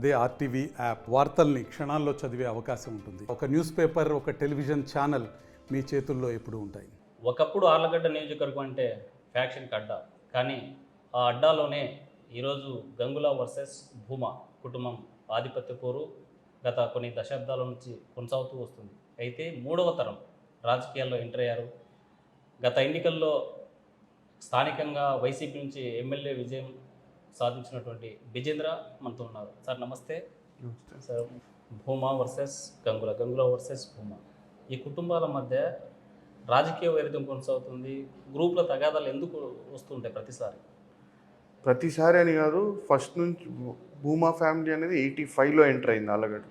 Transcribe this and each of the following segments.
అదే RTV app వార్తల్ని క్షణాల్లో చదివే అవకాశం ఉంటుంది. ఒక న్యూస్ పేపర్, ఒక టెలివిజన్ ఛానల్ మీ చేతుల్లో ఎప్పుడూ ఉంటాయి. ఒకప్పుడు ఆర్లగడ్డ నియోజకవర్గం అంటే ఫ్యాక్షన్కి అడ్డా, కానీ ఆ అడ్డాలోనే ఈరోజు గంగుల వర్సెస్ భూమా కుటుంబం ఆధిపత్య పోరు గత కొన్ని దశాబ్దాల నుంచి కొనసాగుతూ వస్తుంది. అయితే మూడవ తరం రాజకీయాల్లో ఎంటర్ అయ్యారు. గత ఎన్నికల్లో స్థానికంగా వైసీపీ నుంచి ఎమ్మెల్యే విజయం సాధించినటువంటి విజేంద్ర మనతో ఉన్నారు. సార్ నమస్తే. Sir, Bhuma versus Gangula, Gangula versus Bhuma, ఈ కుటుంబాల మధ్య రాజకీయ వైరుధ్యం కొనసాగుతుంది. గ్రూప్ల తగాదాలు ఎందుకు వస్తుంటాయి ప్రతిసారి అని కాదు, ఫస్ట్ నుంచి భూమా ఫ్యామిలీ అనేది 85లో ఎంటర్ అయింది ఆలగడ్డ.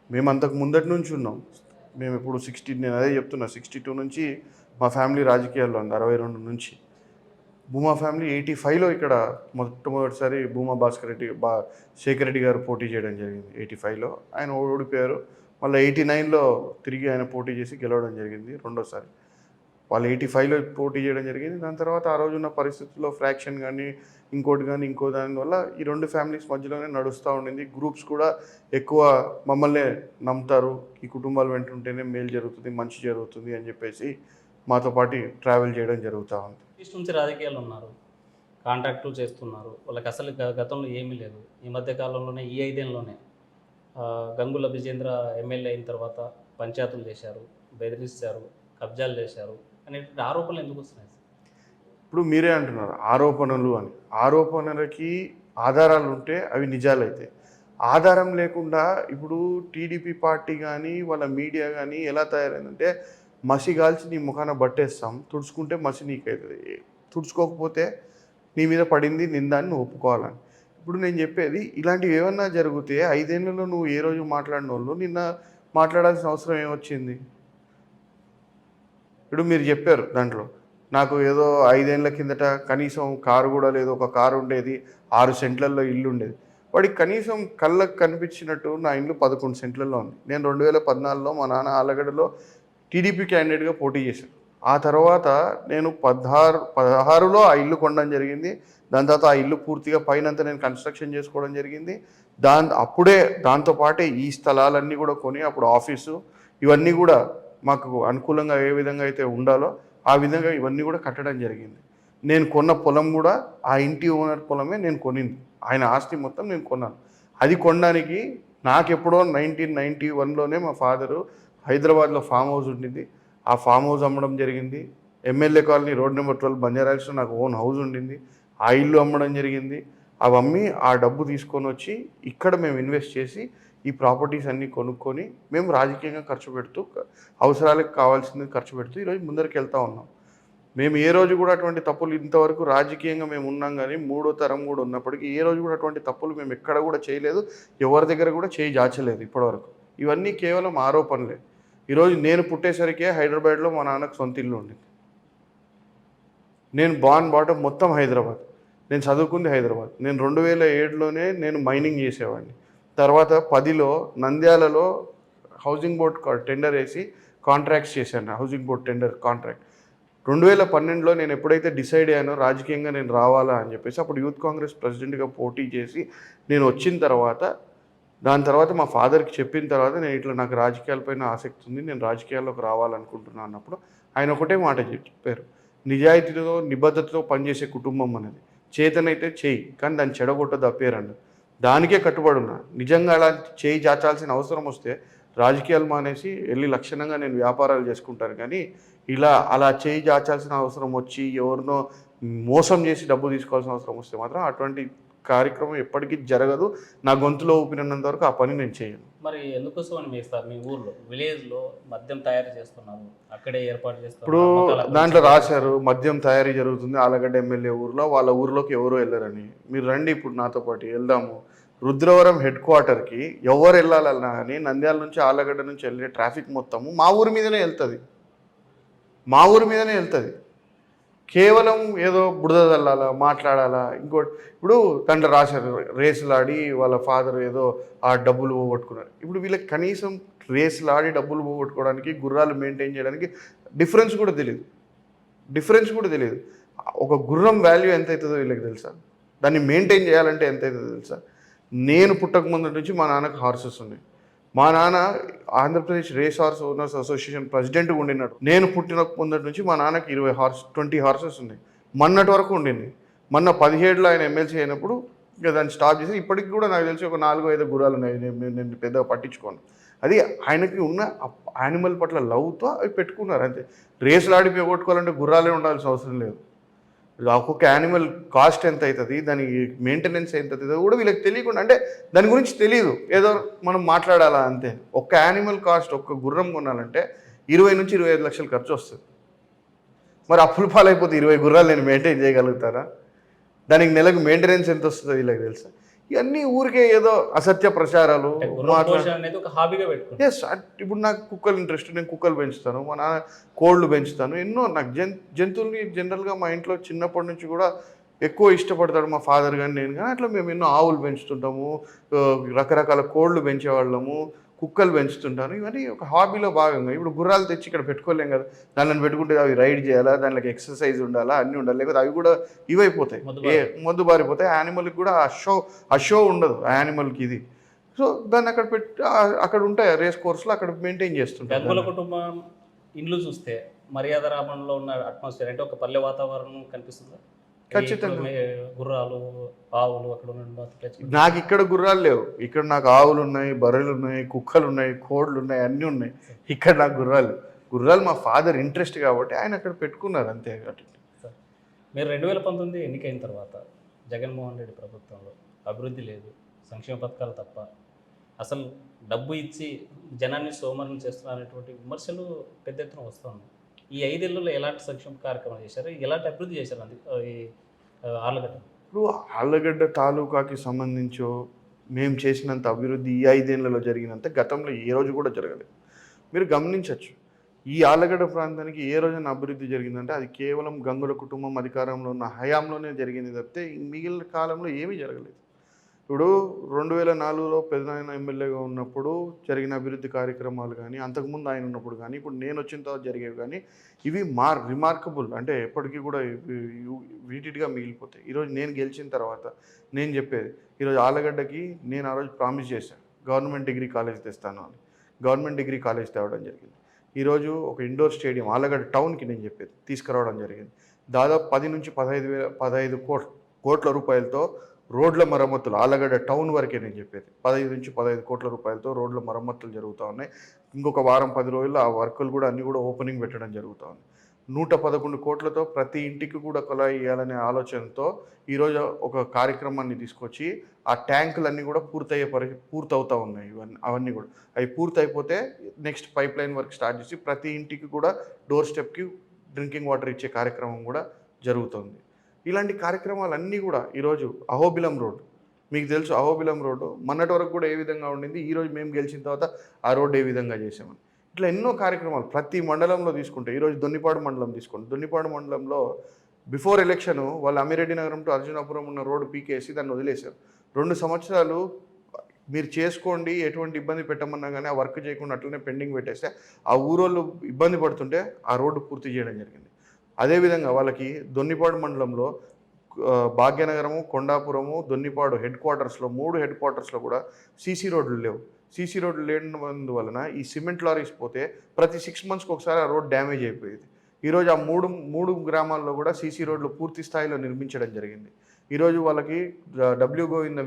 మేము అంతకు ముందటి నుంచి ఉన్నాం. మేము ఇప్పుడు నేను అదే చెప్తున్నా, 62 నుంచి మా ఫ్యామిలీ రాజకీయాల్లో ఉంది, 62 నుంచి. భూమా ఫ్యామిలీ 85లో ఇక్కడ మొట్టమొదటిసారి భూమా శేఖర్ రెడ్డి గారు పోటీ చేయడం జరిగింది. 85లో ఆయన ఓడిపోయారు. మళ్ళీ 89లో తిరిగి ఆయన పోటీ చేసి గెలవడం జరిగింది రెండోసారి. వాళ్ళు 85లో పోటీ చేయడం జరిగింది. దాని తర్వాత ఆ రోజున్న పరిస్థితుల్లో ఫ్రాక్షన్ కానీ ఇంకో దానివల్ల ఈ రెండు ఫ్యామిలీస్ మధ్యలోనే నడుస్తూ ఉండింది. గ్రూప్స్ కూడా ఎక్కువ మమ్మల్ని నమ్ముతారు, ఈ కుటుంబాలు వెంటుంటేనే మేలు జరుగుతుంది, మంచి జరుగుతుంది అని చెప్పేసి మాతో పాటు ట్రావెల్ చేయడం జరుగుతూ ఉంది. ఈస్ట్ నుంచి రాజకీయాలు ఉన్నారు, కాంట్రాక్టులు చేస్తున్నారు. వాళ్ళకి అసలు గతంలో ఏమీ లేదు. ఈ మధ్య కాలంలోనే ఈ 5 ఏళ్ళలోనే గంగుల విజేంద్ర ఎమ్మెల్యే అయిన తర్వాత పంచాయతీలు చేశారు, బెదిరిస్తారు, కబ్జాలు చేశారు అనేటువంటి ఆరోపణలు ఎందుకు వస్తున్నాయి? ఇప్పుడు మీరే అంటున్నారు ఆరోపణలు అని. ఆరోపణలకి ఆధారాలు ఉంటే అవి నిజాలైతే, ఆధారం లేకుండా ఇప్పుడు టీడీపీ పార్టీ కానీ వాళ్ళ మీడియా కానీ ఎలా తయారైందంటే, మసి కాల్చి నీ ముఖాన బట్టేస్తాం, తుడుచుకుంటే మసి నీకైతుంది, తుడుచుకోకపోతే నీ మీద పడింది నిందాన్ని నువ్వు ఒప్పుకోవాలని. ఇప్పుడు నేను చెప్పేది, ఇలాంటివి ఏమన్నా జరిగితే 5 ఏళ్ళలో నువ్వు ఏ రోజు మాట్లాడిన వాళ్ళు నిన్న మాట్లాడాల్సిన అవసరం ఏమొచ్చింది? ఇప్పుడు మీరు చెప్పారు దాంట్లో, నాకు ఏదో 5 ఏళ్ళ కిందట కనీసం కారు కూడా లేదు, ఒక కారు ఉండేది, 6 సెంట్లలో ఇల్లు ఉండేది. వాడికి కనీసం కళ్ళకు కనిపించినట్టు నా ఇల్లు 11 సెంట్లలో ఉంది. నేను 2014లో మా నాన్న ఆలగడ్డలో టీడీపీ క్యాండిడేట్గా పోటీ చేశాను. ఆ తర్వాత నేను 16లో ఆ ఇల్లు కొనడం జరిగింది. దాని తర్వాత ఆ ఇల్లు పూర్తిగా పైనంతా నేను కన్స్ట్రక్షన్ చేసుకోవడం జరిగింది. దాంతోపాటే ఈ స్థలాలన్నీ కూడా కొని అప్పుడు ఆఫీసు ఇవన్నీ కూడా మాకు అనుకూలంగా ఏ విధంగా అయితే ఉండాలో ఆ విధంగా ఇవన్నీ కూడా కట్టడం జరిగింది. నేను కొన్న పొలం కూడా ఆ ఇంటి ఓనర్ పొలమే నేను కొనింది. ఆయన ఆస్తి మొత్తం నేను కొన్నాను. అది కొనడానికి నాకెప్పుడో 1991లోనే మా ఫాదరు హైదరాబాద్లో ఫామ్ హౌస్ ఉండింది, ఆ ఫామ్ హౌస్ అమ్మడం జరిగింది. ఎమ్మెల్యే కాలనీ రోడ్ నెంబర్ 12 బంజారాహిల్స్లో నాకు ఓన్ హౌస్ ఉండింది, ఆ ఇల్లు అమ్మడం జరిగింది. అవి అమ్మి ఆ డబ్బు తీసుకొని వచ్చి ఇక్కడ మేము ఇన్వెస్ట్ చేసి ఈ ప్రాపర్టీస్ అన్నీ కొనుక్కొని మేము రాజకీయంగా ఖర్చు పెడుతూ, అవసరాలకు కావాల్సింది ఖర్చు పెడుతూ ఈరోజు ముందరికి వెళ్తూ ఉన్నాం. మేము ఏ రోజు కూడా అటువంటి తప్పులు, ఇంతవరకు రాజకీయంగా మేము ఉన్నాం కానీ మూడో తరం కూడా ఉన్నప్పటికీ ఏ రోజు కూడా అటువంటి తప్పులు మేము ఎక్కడ కూడా చేయలేదు, ఎవరి దగ్గర కూడా చేయి జాచలేదు ఇప్పటివరకు. ఇవన్నీ కేవలం ఆరోపణలే. ఈరోజు నేను పుట్టేసరికే హైదరాబాద్లో మా నాన్నకు సొంత ఇల్లు ఉండింది. నేను బాటమ్ మొత్తం హైదరాబాద్, నేను చదువుకుంది హైదరాబాద్. నేను 2007లోనే నేను మైనింగ్ చేసేవాడిని. తర్వాత 10లో నంద్యాలలో హౌసింగ్ బోర్డ్ టెండర్ వేసి కాంట్రాక్ట్స్ చేశాను, హౌసింగ్ బోర్డ్ టెండర్ కాంట్రాక్ట్. 2012లో నేను ఎప్పుడైతే డిసైడ్ అయ్యానో రాజకీయంగా నేను రావాలా అని చెప్పేసి, అప్పుడు యూత్ కాంగ్రెస్ ప్రెసిడెంట్గా పోటీ చేసి నేను వచ్చిన తర్వాత, దాని తర్వాత మా ఫాదర్కి చెప్పిన తర్వాత, నేను ఇట్లా నాకు రాజకీయాలపైన ఆసక్తి ఉంది, నేను రాజకీయాల్లోకి రావాలనుకుంటున్నాను అన్నప్పుడు ఆయన ఒకటే మాట చెప్పారు, నిజాయితీతో నిబద్ధతతో పనిచేసే కుటుంబం అనేది చేతనైతే చేయి, కానీ దాన్ని చెడగొట్టదు అప్పేరన్న. దానికే కట్టుబడి ఉన్నా. నిజంగా అలా చేయి చాచాల్సిన అవసరం వస్తే రాజకీయాలు మానేసి వెళ్ళి లక్షణంగా నేను వ్యాపారాలు చేసుకుంటాను. కానీ అలా చేయి చాచాల్సిన అవసరం వచ్చి ఎవరినో మోసం చేసి డబ్బు తీసుకోవాల్సిన అవసరం వస్తే మాత్రం అటువంటి కార్యక్రమం ఎప్పటికీ జరగదు. నా గొంతులో ఊపినంత వరకు ఆ పని నేను చేయను. మరి ఎందుకోసం అని వేస్తారు మీ ఊర్లో, విలేజ్లో మద్యం తయారు చేస్తున్నారు, అక్కడే ఏర్పాటు చేస్తారు. ఇప్పుడు దాంట్లో రాశారు మద్యం తయారీ జరుగుతుంది ఆలగడ్డ ఎమ్మెల్యే ఊర్లో, వాళ్ళ ఊర్లోకి ఎవరు వెళ్ళరని. మీరు రండి ఇప్పుడు నాతో పాటు వెళ్దాము. రుద్రవరం హెడ్ క్వార్టర్కి ఎవరు వెళ్ళాలన్నా కానీ నంద్యాల నుంచి ఆలగడ్డ నుంచి వెళ్ళే ట్రాఫిక్ మొత్తము మా ఊరి మీదనే వెళ్తుంది. కేవలం ఏదో బురద చల్లాలా, మాట్లాడాలా, ఇంకోటి. ఇప్పుడు దాంట్లో రాశారు రేసులాడి వాళ్ళ ఫాదర్ ఏదో ఆ డబ్బులు పోగొట్టుకున్నారు. ఇప్పుడు వీళ్ళకి కనీసం రేసులాడి డబ్బులు పోగొట్టుకోవడానికి, గుర్రాలు మెయింటైన్ చేయడానికి డిఫరెన్స్ కూడా తెలియదు. ఒక గుర్రం వాల్యూ ఎంత అవుతుందో వీళ్ళకి తెలుసా? దాన్ని మెయింటైన్ చేయాలంటే ఎంత అవుతుందో తెలుసా? నేను పుట్టక ముందు నుంచి మా నాన్నకు హార్సెస్ ఉన్నాయి. మా నాన్న Andhra Pradesh race horse owners association ప్రెసిడెంట్గా ఉండినాడు. నేను పుట్టిన ముందటి నుంచి మా నాన్నకి 20 హార్సెస్ ఉన్నాయి. మొన్నటి వరకు ఉండింది. మొన్న 17లో ఆయన ఎమ్మెల్సీ అయినప్పుడు ఇక దాన్ని స్టాప్ చేసి ఇప్పటికి కూడా నాకు తెలిసి ఒక 4-5 గుర్రాలు ఉన్నాయి. నేను పెద్దగా పట్టించుకోను. అది ఆయనకి ఉన్న యానిమల్ పట్ల లవ్తో అవి పెట్టుకున్నారు అంతే. రేసులు ఆడి పోగొట్టుకోవాలంటే గుర్రాలే ఉండాల్సిన అవసరం లేదు. ఒక్కొక్క యానిమల్ కాస్ట్ ఎంత అవుతుంది, దాని మెయింటెనెన్స్ ఎంత అవుతుందో కూడా వీళ్ళకి తెలియకుండా, అంటే దాని గురించి తెలియదు, ఏదో మనం మాట్లాడాలా అంతే. ఒక్క యానిమల్ కాస్ట్, ఒక్క గుర్రం కొనాలంటే 20 నుంచి 25 లక్షలు ఖర్చు వస్తుంది. మరి అప్పుల పాలైపోతే 20 గుర్రాలు నేను మెయింటైన్ చేయగలుగుతారా? దానికి నెలకు మెయింటెనెన్స్ ఎంత వస్తుందో వీళ్ళకి తెలుసా? ఇవన్నీ ఊరికే ఏదో అసత్య ప్రచారాలు అనేది ఒక హాబీగా పెట్టుకుంటారు. ఎస్, ఇప్పుడు నాకు కుక్కలు ఇంట్రెస్ట్, నేను కుక్కలు పెంచుతాను, మా నాన్న కోళ్ళు పెంచుతాను, ఎన్నో నాకు జంతువుల్ని జనరల్గా మా ఇంట్లో చిన్నప్పటి నుంచి కూడా ఎక్కువ ఇష్టపడతాడు మా ఫాదర్ కానీ నేను కానీ. అట్లా మేము ఎన్నో ఆవులు పెంచుతుంటాము, రకరకాల కోళ్ళు పెంచేవాళ్ళము, కుక్కలు పెంచుతుంటాను. ఇవన్నీ ఒక హాబీలో భాగంగా. ఇప్పుడు గుర్రాలు తెచ్చి ఇక్కడ పెట్టుకోలేం కదా, దానిని పెట్టుకుంటే అవి రైడ్ చేయాలా, దానికి ఎక్సర్సైజ్ ఉండాలా, అన్నీ ఉండాలి, లేకపోతే అవి కూడా ఇవైపోతాయి, మొద్దు బారిపోతాయి. యానిమల్కి కూడా ఆ షో ఉండదు ఆ యానిమల్కి ఇది. సో దాన్ని అక్కడ పెట్టి అక్కడ ఉంటాయి రేస్ కోర్సులో, అక్కడ మెయింటైన్ చేస్తుంటారు. గంగుల కుటుంబం ఇండ్లు చూస్తే మర్యాద రామంలో ఉన్న అట్మాస్ఫియర్ అంటే ఒక పల్లె వాతావరణం కనిపిస్తుందా? ఖచ్చితంగా. గుర్రాలు, ఆవులు అక్కడ ఉన్న నాకు ఇక్కడ గుర్రాలు లేవు. ఇక్కడ నాకు ఆవులు ఉన్నాయి, బర్రెలు ఉన్నాయి, కుక్కలు ఉన్నాయి, కోళ్ళు ఉన్నాయి, అన్నీ ఉన్నాయి. ఇక్కడ నాకు గుర్రాలు మా ఫాదర్ ఇంట్రెస్ట్ కాబట్టి ఆయన అక్కడ పెట్టుకున్నారు అంతే. మీరు 2019 ఎన్నికైన తర్వాత జగన్మోహన్ రెడ్డి ప్రభుత్వంలో అభివృద్ధి లేదు, సంక్షేమ పథకాలు తప్ప, అసలు డబ్బు ఇచ్చి జనాన్ని సోమరం చేస్తున్నారనేటువంటి విమర్శలు పెద్ద ఎత్తున వస్తున్నాయి. ఈ 5 ఏళ్లలో ఎలాంటి సంక్షేమ కార్యక్రమాలు చేశారు, ఎలాంటి అభివృద్ధి చేశారు ఈ ఆళ్ళగడ్డ? ఇప్పుడు ఆళ్ళగడ్డ తాలూకాకి సంబంధించో మేము చేసినంత అభివృద్ధి ఈ 5 ఏళ్లలో జరిగినంత గతంలో ఏ రోజు కూడా జరగలేదు. మీరు గమనించవచ్చు, ఈ ఆళ్ళగడ్డ ప్రాంతానికి ఏ రోజున అభివృద్ధి జరిగిందంటే అది కేవలం గంగుల కుటుంబం అధికారంలో ఉన్న హయాంలోనే జరిగింది తప్పితే మిగిలిన కాలంలో ఏమీ జరగలేదు. ఇప్పుడు 2004లో పెద్దనాయన ఎమ్మెల్యేగా ఉన్నప్పుడు జరిగిన అభివృద్ధి కార్యక్రమాలు కానీ, అంతకుముందు ఆయన ఉన్నప్పుడు కానీ, ఇప్పుడు నేను వచ్చిన తర్వాత జరిగేవి కానీ, ఇవి రిమార్కబుల్, అంటే ఎప్పటికీ కూడా వీటిగా మిగిలిపోతాయి. ఈరోజు నేను గెలిచిన తర్వాత నేను చెప్పేది, ఈరోజు ఆళ్ళగడ్డకి నేను ఆ రోజు ప్రామిస్ చేశాను, గవర్నమెంట్ డిగ్రీ కాలేజ్ తెస్తాను అని. గవర్నమెంట్ డిగ్రీ కాలేజ్ తేవడం జరిగింది. ఈరోజు ఒక ఇండోర్ స్టేడియం ఆళ్ళగడ్డ టౌన్కి నేను చెప్పేది తీసుకురావడం జరిగింది. దాదాపు 10 నుంచి 15 కోట్ల రూపాయలతో రోడ్ల మరమ్మతులు ఆళ్ళగడ్డ టౌన్ వరకే నేను చెప్పేది. 15 నుంచి 15 కోట్ల రూపాయలతో రోడ్ల మరమ్మతులు జరుగుతూ ఉన్నాయి. ఇంకొక వారం 10 రోజుల్లో ఆ వర్కులు కూడా అన్నీ కూడా ఓపెనింగ్ పెట్టడం జరుగుతూ ఉంది. 111 కోట్లతో ప్రతి ఇంటికి కూడా కుళాయి ఇవ్వాలనే ఆలోచనతో ఈరోజు ఒక కార్యక్రమాన్ని తీసుకొచ్చి ఆ ట్యాంకులన్నీ కూడా పూర్తవుతూ ఉన్నాయి. అవన్నీ కూడా అవి పూర్తయిపోతే next pipeline work start చేసి ప్రతి ఇంటికి కూడా డోర్ స్టెప్కి డ్రింకింగ్ వాటర్ ఇచ్చే కార్యక్రమం కూడా జరుగుతుంది. ఇలాంటి కార్యక్రమాలన్నీ కూడా ఈరోజు అహోబిలం రోడ్డు మీకు తెలుసు, అహోబిలం రోడ్డు మొన్నటి వరకు కూడా ఏ విధంగా ఉండింది, ఈరోజు మేము గెలిచిన తర్వాత ఆ రోడ్డు ఏ విధంగా చేసామని. ఇట్లా ఎన్నో కార్యక్రమాలు ప్రతి మండలంలో తీసుకుంటే, ఈరోజు దొన్నిపాడు మండలం తీసుకోండి. దొన్నిపాడు మండలంలో బిఫోర్ ఎలక్షన్ వాళ్ళు అమిరెడ్డి నగరం టు అర్జునాపురం ఉన్న రోడ్డు పీకేసి దాన్ని వదిలేశారు. 2 సంవత్సరాలు మీరు చేసుకోండి, ఎటువంటి ఇబ్బంది పెట్టమన్నా కానీ ఆ వర్క్ చేయకుండా అట్లనే పెండింగ్ పెట్టేస్తే ఆ ఊరోళ్ళు ఇబ్బంది పడుతుంటే ఆ రోడ్డు పూర్తి చేయడం జరిగింది. అదేవిధంగా వాళ్ళకి దొన్నిపాడు మండలంలో భాగ్యనగరము, కొండాపురము, దొన్నిపాడు హెడ్ క్వార్టర్స్లో 3 హెడ్ క్వార్టర్స్లో కూడా సీసీ రోడ్లు లేవు. సీసీ రోడ్లు లేనందువలన ఈ సిమెంట్ లారీస్ పోతే ప్రతి 6 మంత్స్కి ఒకసారి ఆ రోడ్ డ్యామేజ్ అయిపోయేది. ఈరోజు ఆ మూడు గ్రామాల్లో కూడా సీసీ రోడ్లు పూర్తి స్థాయిలో నిర్మించడం జరిగింది. ఈరోజు వాళ్ళకి డబ్ల్యూ గోవింద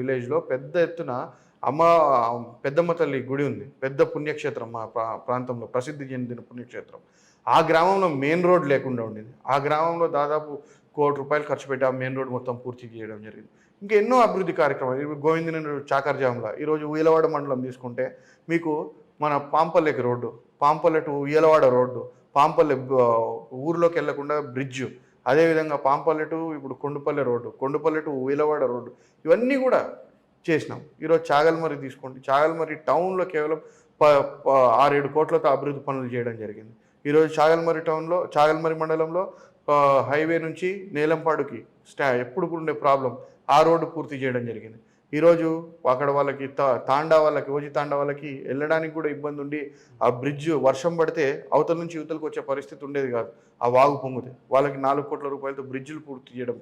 విలేజ్లో పెద్ద ఎత్తున పెద్దమ్మ తల్లి గుడి ఉంది. పెద్ద పుణ్యక్షేత్రం, మా ప్రాంతంలో ప్రసిద్ధి చెందిన పుణ్యక్షేత్రం. ఆ గ్రామంలో మెయిన్ రోడ్ లేకుండా ఉండేది. ఆ గ్రామంలో దాదాపు ₹1 కోటి ఖర్చు పెట్టి ఆ మెయిన్ రోడ్ మొత్తం పూర్తి చేయడం జరిగింది. ఇంకా ఎన్నో అభివృద్ధి కార్యక్రమాలు. ఇప్పుడు గోవిందనేని చాకర్జాంలో ఈరోజు ఉయ్యలవాడ మండలం తీసుకుంటే మీకు మన పాంపల్లెకి రోడ్డు, పాంపల్లె టు ఉయ్యలవాడ రోడ్డు, పాంపల్లె ఊర్లోకి వెళ్లకుండా బ్రిడ్జు, అదేవిధంగా పాంపల్లె టు ఇప్పుడు కొండుపల్లె రోడ్డు, కొండుపల్లె టు ఉయ్యలవాడ రోడ్డు, ఇవన్నీ కూడా చేసినాం. ఈరోజు చాగల్మరి తీసుకోండి, చాగల్మరి టౌన్లో కేవలం 6-7 కోట్లతో అభివృద్ధి పనులు చేయడం జరిగింది. ఈరోజు చాగల్మరి మండలంలో హైవే నుంచి నేలంపాడుకి ఎప్పుడు ఉండే ప్రాబ్లం ఆ రోడ్డు పూర్తి చేయడం జరిగింది. ఈరోజు అక్కడ వాళ్ళకి ఓజీ తాండా వాళ్ళకి వెళ్ళడానికి కూడా ఇబ్బంది ఉండి ఆ బ్రిడ్జ్ వర్షం పడితే అవతల నుంచి యువతలకు వచ్చే పరిస్థితి ఉండేది కాదు. ఆ వాగు పొంగితే వాళ్ళకి 4 కోట్ల రూపాయలతో బ్రిడ్జ్లు పూర్తి చేయడం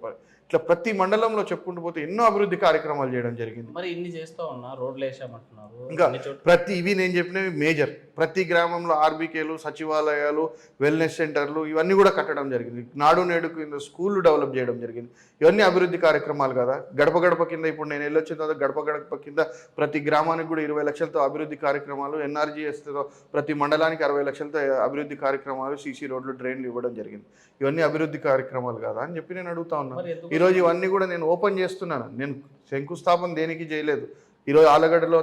ఇట్లా ప్రతి మండలంలో చెప్పుకుంటూ పోతే ఎన్నో అభివృద్ధి కార్యక్రమాలు చేయడం జరిగింది. మరి ఇన్ని చేస్తా ఉన్నా, రోడ్లు వేసామంటున్నారు, ఇంకా అన్ని చోట్ల ప్రతి ఇవి నేను చెప్పినవి మేజర్, ప్రతి గ్రామంలో ఆర్బీకేలు, సచివాలయాలు, వెల్నెస్ సెంటర్లు ఇవన్నీ కూడా కట్టడం జరిగింది. నాడు నేడు కింద స్కూళ్ళు డెవలప్ చేయడం జరిగింది. ఇవన్నీ అభివృద్ధి కార్యక్రమాలు కదా. గడప గడప కింద ఇప్పుడు నేను వెళ్ళొచ్చిన తర్వాత గడప గడప కింద ప్రతి గ్రామానికి కూడా 20 లక్షలతో అభివృద్ధి కార్యక్రమాలు, ఎన్ఆర్జీఎస్తో ప్రతి మండలానికి 60 లక్షలతో అభివృద్ధి కార్యక్రమాలు, సీసీ రోడ్లు, డ్రైన్లు ఇవ్వడం జరిగింది. ఇవన్నీ అభివృద్ధి కార్యక్రమాలు కదా అని చెప్పి నేను అడుగుతా ఉన్నాను. మరి ఎందుకు ఈరోజు ఇవన్నీ కూడా నేను ఓపెన్ చేస్తున్నాను. నేను శంకుస్థాపన దేనికి చేయలేదు. ఈరోజు ఆలగడ్డలో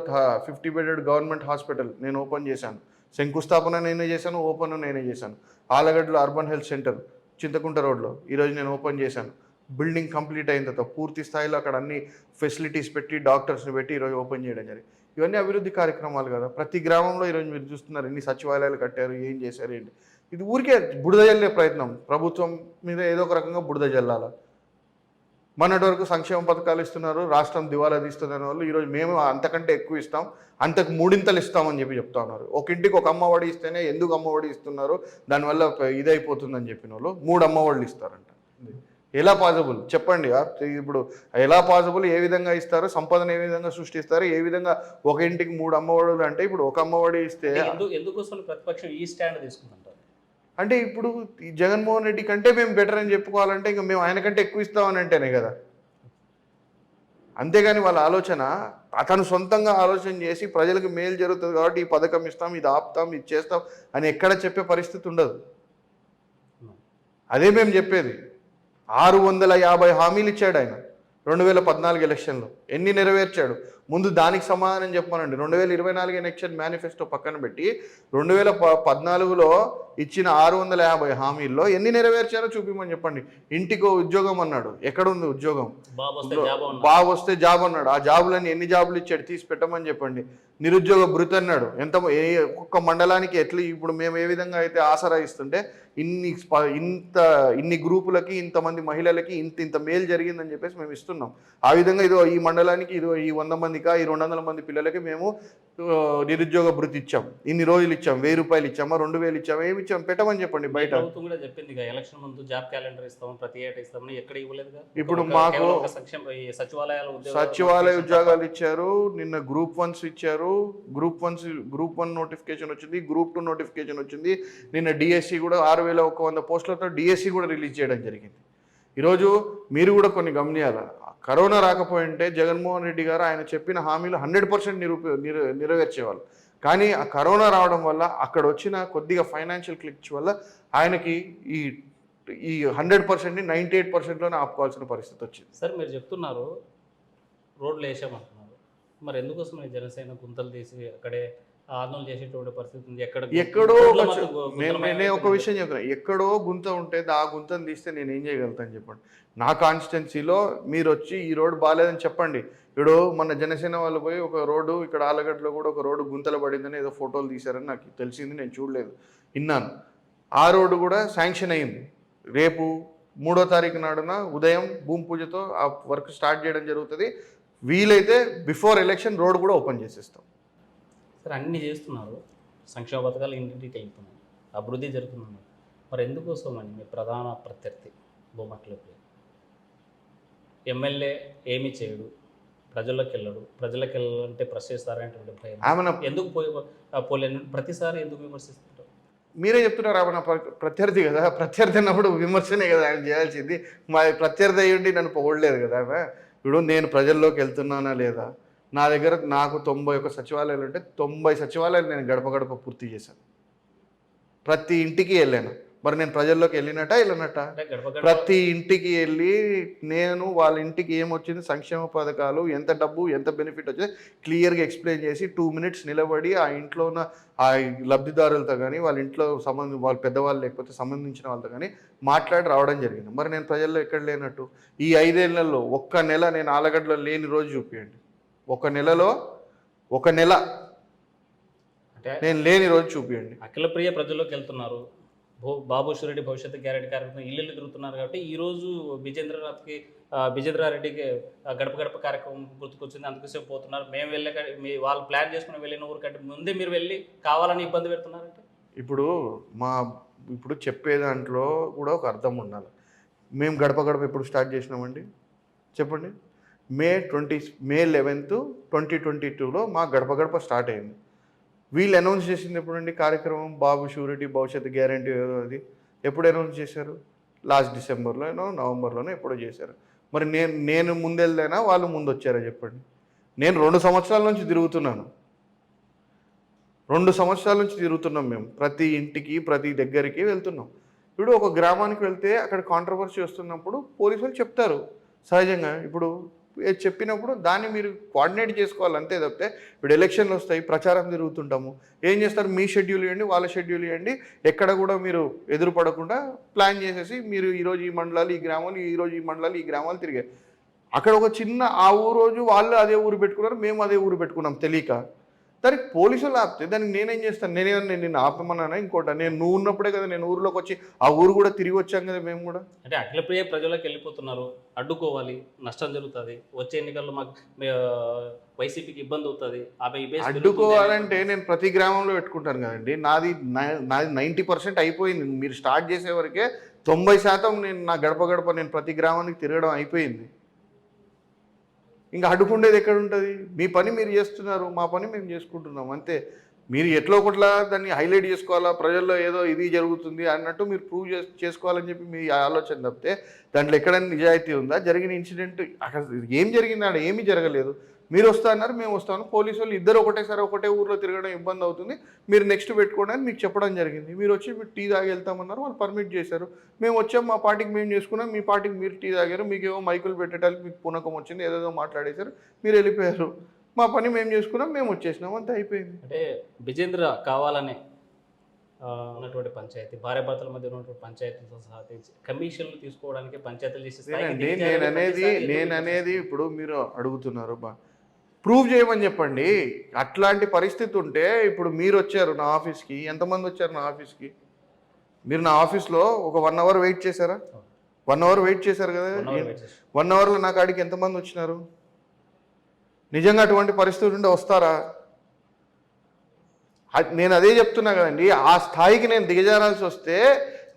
50 బెడెడ్ గవర్నమెంట్ హాస్పిటల్ నేను ఓపెన్ చేశాను. శంకుస్థాపన నేనే చేశాను, ఓపెన్ నేనే చేశాను. ఆలగడ్డలో అర్బన్ హెల్త్ సెంటర్ చింతకుంట రోడ్లో ఈరోజు నేను ఓపెన్ చేశాను. బిల్డింగ్ కంప్లీట్ అయిన తర్వాత పూర్తి స్థాయిలో అక్కడ అన్ని ఫెసిలిటీస్ పెట్టి డాక్టర్స్ని పెట్టి ఈరోజు ఓపెన్ చేయడం జరిగింది. ఇవన్నీ అభివృద్ధి కార్యక్రమాలు కదా. ప్రతి గ్రామంలో ఈరోజు మీరు చూస్తున్నారు ఎన్ని సచివాలయాలు కట్టారు, ఏం చేశారు, ఏంటి. ఇది ఊరికే బురద జల్లే ప్రయత్నం. ప్రభుత్వం మీద ఏదో ఒక రకంగా బురద జల్లాల. మొన్నటి వరకు సంక్షేమ పథకాలు ఇస్తున్నారు, రాష్ట్రం దివాలా తీస్తున్న వాళ్ళు ఈరోజు మేము అంతకంటే ఎక్కువ ఇస్తాం, అంతకు 3 ఇస్తామని చెప్పి చెప్తా ఉన్నారు. ఒక ఇంటికి ఒక అమ్మఒడి ఇస్తేనే ఎందుకు అమ్మఒడి ఇస్తున్నారు, దానివల్ల ఇదైపోతుందని చెప్పిన వాళ్ళు 3 అమ్మఒడులు ఇస్తారంట. ఎలా పాసిబుల్ చెప్పండి. ఇప్పుడు ఎలా పాసిబుల్, ఏ విధంగా ఇస్తారు, సంపదను ఏ విధంగా సృష్టిస్తారు, ఏ విధంగా ఒక ఇంటికి 3 అమ్మఒడులు అంటే ఇప్పుడు ఒక అమ్మఒడి ఇస్తే ఎందుకోసం ప్రతిపక్షం ఈ స్టాండ్ తీసుకుందంటారు? అంటే ఇప్పుడు ఈ జగన్మోహన్ రెడ్డి కంటే మేము బెటర్ అని చెప్పుకోవాలంటే ఇంకా మేము ఆయన కంటే ఎక్కువ ఇస్తామని అంటేనే కదా. అంతేగాని వాళ్ళ ఆలోచన అతను సొంతంగా ఆలోచన చేసి ప్రజలకు మేలు జరుగుతుంది కాబట్టి ఈ పథకం ఇస్తాం, ఇది ఆపుతాం, ఇది చేస్తాం అని ఎక్కడ చెప్పే పరిస్థితి ఉండదు. అదే మేము చెప్పేది. 650 హామీలు ఇచ్చాడు ఆయన 2014 ఎలక్షన్లో. ఎన్ని నెరవేర్చాడు? ముందు దానికి సమాధానం చెప్పమనండి. 2024 ఎలక్షన్ మేనిఫెస్టో పక్కన పెట్టి 2014లో ఇచ్చిన 650 హామీల్లో ఎన్ని నెరవేర్చారో చూపిమని చెప్పండి. ఇంటికో ఉద్యోగం అన్నాడు, ఎక్కడుంది ఉద్యోగం? బాబు వస్తే జాబ్ అన్నాడు, ఆ జాబులన్నీ ఎన్ని జాబులు ఇచ్చాడు తీసి పెట్టమని చెప్పండి. నిరుద్యోగ భృతి అన్నాడు, ఒక్కొక్క మండలానికి ఎట్లా ఇప్పుడు మేము ఏ విధంగా అయితే ఆసరా ఇస్తుంటే ఇన్ని గ్రూపులకి, ఇంతమంది మహిళలకి ఇంత మేలు జరిగిందని చెప్పేసి మేము ఇస్తున్నాం. ఆ విధంగా ఇదో ఈ మండలానికి ఇదో ఈ 100 మందికా ఈ 200 మంది పిల్లలకి మేము నిరుద్యోగ భృతి ఇచ్చాం, ఇన్ని రోజులు ఇచ్చాం, 1000 రూపాయలు ఇచ్చామా, 2000 ఇచ్చామా, ఏమి ఇచ్చాం పెట్టమని చెప్పండి. బయట ప్రభుత్వం కూడా చెప్పింది ఎలక్షన్ ముందు జాబ్ క్యాలెండర్ ఇస్తాం, ప్రతి ఏటా ఇస్తామని, ఎక్కడ ఇవ్వలేదు. ఇప్పుడు మాకు సచివాలయ ఉద్యోగాలు ఇచ్చారు, నిన్న గ్రూప్ 1 ఇచ్చారు, గ్రూప్ 1 నోటిఫికేషన్ వచ్చింది, గ్రూప్ 2 నోటిఫికేషన్ వచ్చింది. నిన్న డిఎస్సి కూడా 6100 పోస్టులతో డిఎస్సి కూడా రిలీజ్ చేయడం జరిగింది. ఈరోజు మీరు కూడా కొన్ని గమనియాలి. కరోనా రాకపోయింటే జగన్మోహన్ రెడ్డి గారు ఆయన చెప్పిన హామీలు 100% నెరవేర్చేవాళ్ళు. కానీ ఆ కరోనా రావడం వల్ల అక్కడ వచ్చిన కొద్దిగా ఫైనాన్షియల్ క్లిచ్ వల్ల ఆయనకి ఈ 100%ని 98%లోనే ఆపుకోవాల్సిన పరిస్థితి వచ్చింది. సార్ మీరు చెప్తున్నారు రోడ్లు వేసామంటున్నారు, మరి ఎందుకోసం జనసేన గుంతలు తీసి అక్కడే ఆందోళన చేసేటువంటి పరిస్థితి ఉంది? ఎక్కడో నేను ఒక విషయం చెప్తున్నా, ఎక్కడో గుంత ఉంటే ఆ గుంతను తీస్తే నేను ఏం చేయగలుగుతాను చెప్పండి. నా కాన్స్టిట్యున్సీలో మీరు వచ్చి ఈ రోడ్డు బాగాలేదని చెప్పండి. ఇప్పుడు మన జనసేన వాళ్ళు పోయి ఒక రోడ్డు ఇక్కడ ఆలగడ్డలో కూడా ఒక రోడ్డు గుంతలు పడిందని ఏదో ఫోటోలు తీశారని నాకు తెలిసింది, నేను చూడలేదు, విన్నాను. ఆ రోడ్డు కూడా శాంక్షన్ అయింది. రేపు 3వ తారీఖు నాడున ఉదయం భూమి పూజతో ఆ వర్క్ స్టార్ట్ చేయడం జరుగుతుంది. వీలైతే బిఫోర్ ఎలక్షన్ రోడ్ కూడా ఓపెన్ చేసేస్తాం. సార్ అన్నీ చేస్తున్నారు, సంక్షేమ పథకాలు ఇంటింటికి వెళ్తున్నాయి, అభివృద్ధి జరుగుతుంది, మరి ఎందుకోసం అని మీ ప్రధాన ప్రత్యర్థి భూమట్లకి ఎమ్మెల్యే ఏమీ చేయడు, ప్రజల్లోకి వెళ్ళడు, ప్రజలకు వెళ్ళాలంటే ప్రశ్నిస్తారనేటువంటి భయం ఎందుకు పోలేను ప్రతిసారి ఎందుకు విమర్శిస్తుంటారు? మీరే చెప్తున్నారు ఆమె ప్రత్యర్థి కదా, ప్రత్యర్థి అన్నప్పుడు విమర్శనే కదా ఆయన చేయాల్సింది. మా ప్రత్యర్థి అయ్యుండి నన్ను పొగడలేదు కదా ఆమె. ఇప్పుడు నేను ప్రజల్లోకి వెళ్తున్నానా లేదా, నా దగ్గర నాకు 91 సచివాలయాలు ఉంటే 90 సచివాలయాలు నేను గడప గడప పూర్తి చేశాను, ప్రతి ఇంటికి వెళ్ళాను. మరి నేను ప్రజల్లోకి వెళ్ళినట్ట? ప్రతి ఇంటికి వెళ్ళి నేను వాళ్ళ ఇంటికి ఏమొచ్చింది, సంక్షేమ పథకాలు, ఎంత డబ్బు, ఎంత బెనిఫిట్ వచ్చింది క్లియర్గా ఎక్స్ప్లెయిన్ చేసి 2 మినిట్స్ నిలబడి ఆ ఇంట్లో ఉన్న ఆ లబ్ధిదారులతో కానీ వాళ్ళ ఇంట్లో వాళ్ళ పెద్దవాళ్ళు లేకపోతే సంబంధించిన వాళ్ళతో కానీ మాట్లాడి రావడం జరిగింది. మరి నేను ప్రజల్లో ఎక్కడ లేనట్టు? ఈ 5 ఏళ్లలో ఒక్క నెల నేను ఆలగడ్డలో లేని రోజు చూపించండి. ఒక నెల నేను లేని రోజు చూపించండి. అఖిలప్రియ ప్రజల్లోకి వెళ్తున్నారు, బాబు రెడ్డి భవిష్యత్తు గ్యారెంటీ కార్యక్రమం ఇల్లు తిరుగుతున్నారు కాబట్టి ఈరోజు విజేంద్రారెడ్డికి గడప గడప కార్యక్రమం గుర్తుకొచ్చింది, అందుకోసం పోతున్నారు. మేము వెళ్ళే వాళ్ళు ప్లాన్ చేసుకుని వెళ్ళిన ఊరికంటే ముందే మీరు వెళ్ళి కావాలని ఇబ్బంది పెడుతున్నారంటే ఇప్పుడు చెప్పే దాంట్లో కూడా ఒక అర్థం ఉండాలి. మేము గడప గడప ఎప్పుడు స్టార్ట్ చేసినామండి చెప్పండి? మే 11th 2022లో మా గడప గడప స్టార్ట్ అయింది. వీళ్ళు అనౌన్స్ చేసింది ఎప్పుడండి కార్యక్రమం? బాబు షూరిటీ భవిష్యత్తు గ్యారంటీ ఏదో అది ఎప్పుడు అనౌన్స్ చేశారు? లాస్ట్ డిసెంబర్లోనో నవంబర్లోనో ఎప్పుడో చేశారు. మరి నేను ముందెళ్ళైనా వాళ్ళు ముందు వచ్చారా చెప్పండి? నేను 2 సంవత్సరాల నుంచి తిరుగుతున్నాను. 2 సంవత్సరాల నుంచి తిరుగుతున్నాం మేము. ప్రతి ఇంటికి ప్రతి దగ్గరికి వెళ్తున్నాం. ఇప్పుడు ఒక గ్రామానికి వెళ్తే అక్కడ కాంట్రవర్సీ వస్తున్నప్పుడు పోలీసులు చెప్తారు సహజంగా. ఇప్పుడు చెప్పినప్పుడు దాన్ని మీరు కోఆర్డినేట్ చేసుకోవాలి అంతే తప్పితే ఇప్పుడు ఎలక్షన్లు వస్తాయి, ప్రచారం తిరుగుతుంటాము, ఏం చేస్తారు? మీ షెడ్యూల్ ఇవ్వండి, వాళ్ళ షెడ్యూల్ ఇవ్వండి, ఎక్కడ కూడా మీరు ఎదురు పడకుండా ప్లాన్ చేసేసి మీరు ఈరోజు ఈ మండలాలు ఈ గ్రామాలు, ఈరోజు ఈ మండలాలు ఈ గ్రామాలు తిరిగారు. అక్కడ ఒక చిన్న ఆ రోజు వాళ్ళు అదే ఊరు పెట్టుకున్నారు, మేము అదే ఊరు పెట్టుకున్నాం తెలియక. దానికి పోలీసులు ఆపితే దానికి నేనేం చేస్తాను? నేను ఆపమన్నానా ఇంకోట? నువ్వు ఉన్నప్పుడే కదా నేను ఊరిలోకి వచ్చి ఆ ఊరు కూడా తిరిగి వచ్చాం కదా మేము కూడా. అంటే అఖిలప్రియ ప్రజలకు వెళ్ళిపోతున్నారు, అడ్డుకోవాలి, నష్టం జరుగుతుంది, వచ్చే ఎన్నికల్లో మాకు వైసీపీకి ఇబ్బంది అవుతుంది, అడ్డుకోవాలంటే నేను ప్రతి గ్రామంలో పెట్టుకుంటాను కదండి. నాది 90% అయిపోయింది. మీరు స్టార్ట్ చేసే వరకే 90% నేను నా గడప గడప నేను ప్రతి గ్రామానికి తిరగడం అయిపోయింది. ఇంకా అడ్డుకుండేది ఎక్కడ ఉంటుంది? మీ పని మీరు చేస్తున్నారు, మా పని మేము చేసుకుంటున్నాం అంతే. మీరు ఎట్లా ఒకట్లా దాన్ని హైలైట్ చేసుకోవాలా, ప్రజల్లో ఏదో ఇది జరుగుతుంది అన్నట్టు మీరు ప్రూవ్ చేసుకోవాలని చెప్పి మీ ఆలోచన తప్పితే దాంట్లో ఎక్కడైనా నిజాయితీ ఉందా? జరిగిన ఇన్సిడెంట్ అక్కడ ఏం జరిగింది? అక్కడ ఏమీ జరగలేదు. మీరు వస్తా అన్నారు, మేము వస్తాను. పోలీసు వాళ్ళు ఇద్దరు ఒకటేసారి ఒకటే ఊర్లో తిరగడం ఇబ్బంది అవుతుంది, మీరు నెక్స్ట్ పెట్టుకోండి అని మీకు చెప్పడం జరిగింది. మీరు వచ్చి మీరు టీ తాగి వెళ్తామన్నారు, వాళ్ళు పర్మిట్ చేశారు. మేము వచ్చాం, మా పార్టీకి మేము చేసుకున్నాం, మీ పార్టీకి మీరు టీ తాగారు, మీకేమో మైకులు పెట్టడానికి మీకు పునకం వచ్చింది, ఏదేదో మాట్లాడేశారు, మీరు వెళ్ళిపోయారు. మా పని మేము చేసుకున్నాం, మేము వచ్చేసినాం, అంతే అయిపోయింది. అంటే విజేంద్ర కావాలనే ఉన్నటువంటి పంచాయతీ, భార్యాభర్తల మధ్య ఉన్నటువంటి పంచాయతీలతో సహా కమిషన్లు తీసుకోవడానికి పంచాయతీలు చేసే నేను అనేది ఇప్పుడు మీరు అడుగుతున్నారు ప్రూవ్ చేయమని చెప్పండి. అట్లాంటి పరిస్థితి ఉంటే ఇప్పుడు మీరు వచ్చారు నా ఆఫీస్కి, ఎంతమంది వచ్చారు నా ఆఫీస్కి? మీరు నా ఆఫీస్లో ఒక 1 hour వెయిట్ చేశారా? 1 hour వెయిట్ చేశారు కదా. 1 hourలో నా కాడికి ఎంతమంది వచ్చినారు? నిజంగా అటువంటి పరిస్థితి ఉంటే వస్తారా? నేను అదే చెప్తున్నా కదండి. ఆ స్థాయికి నేను దిగజారాల్సి వస్తే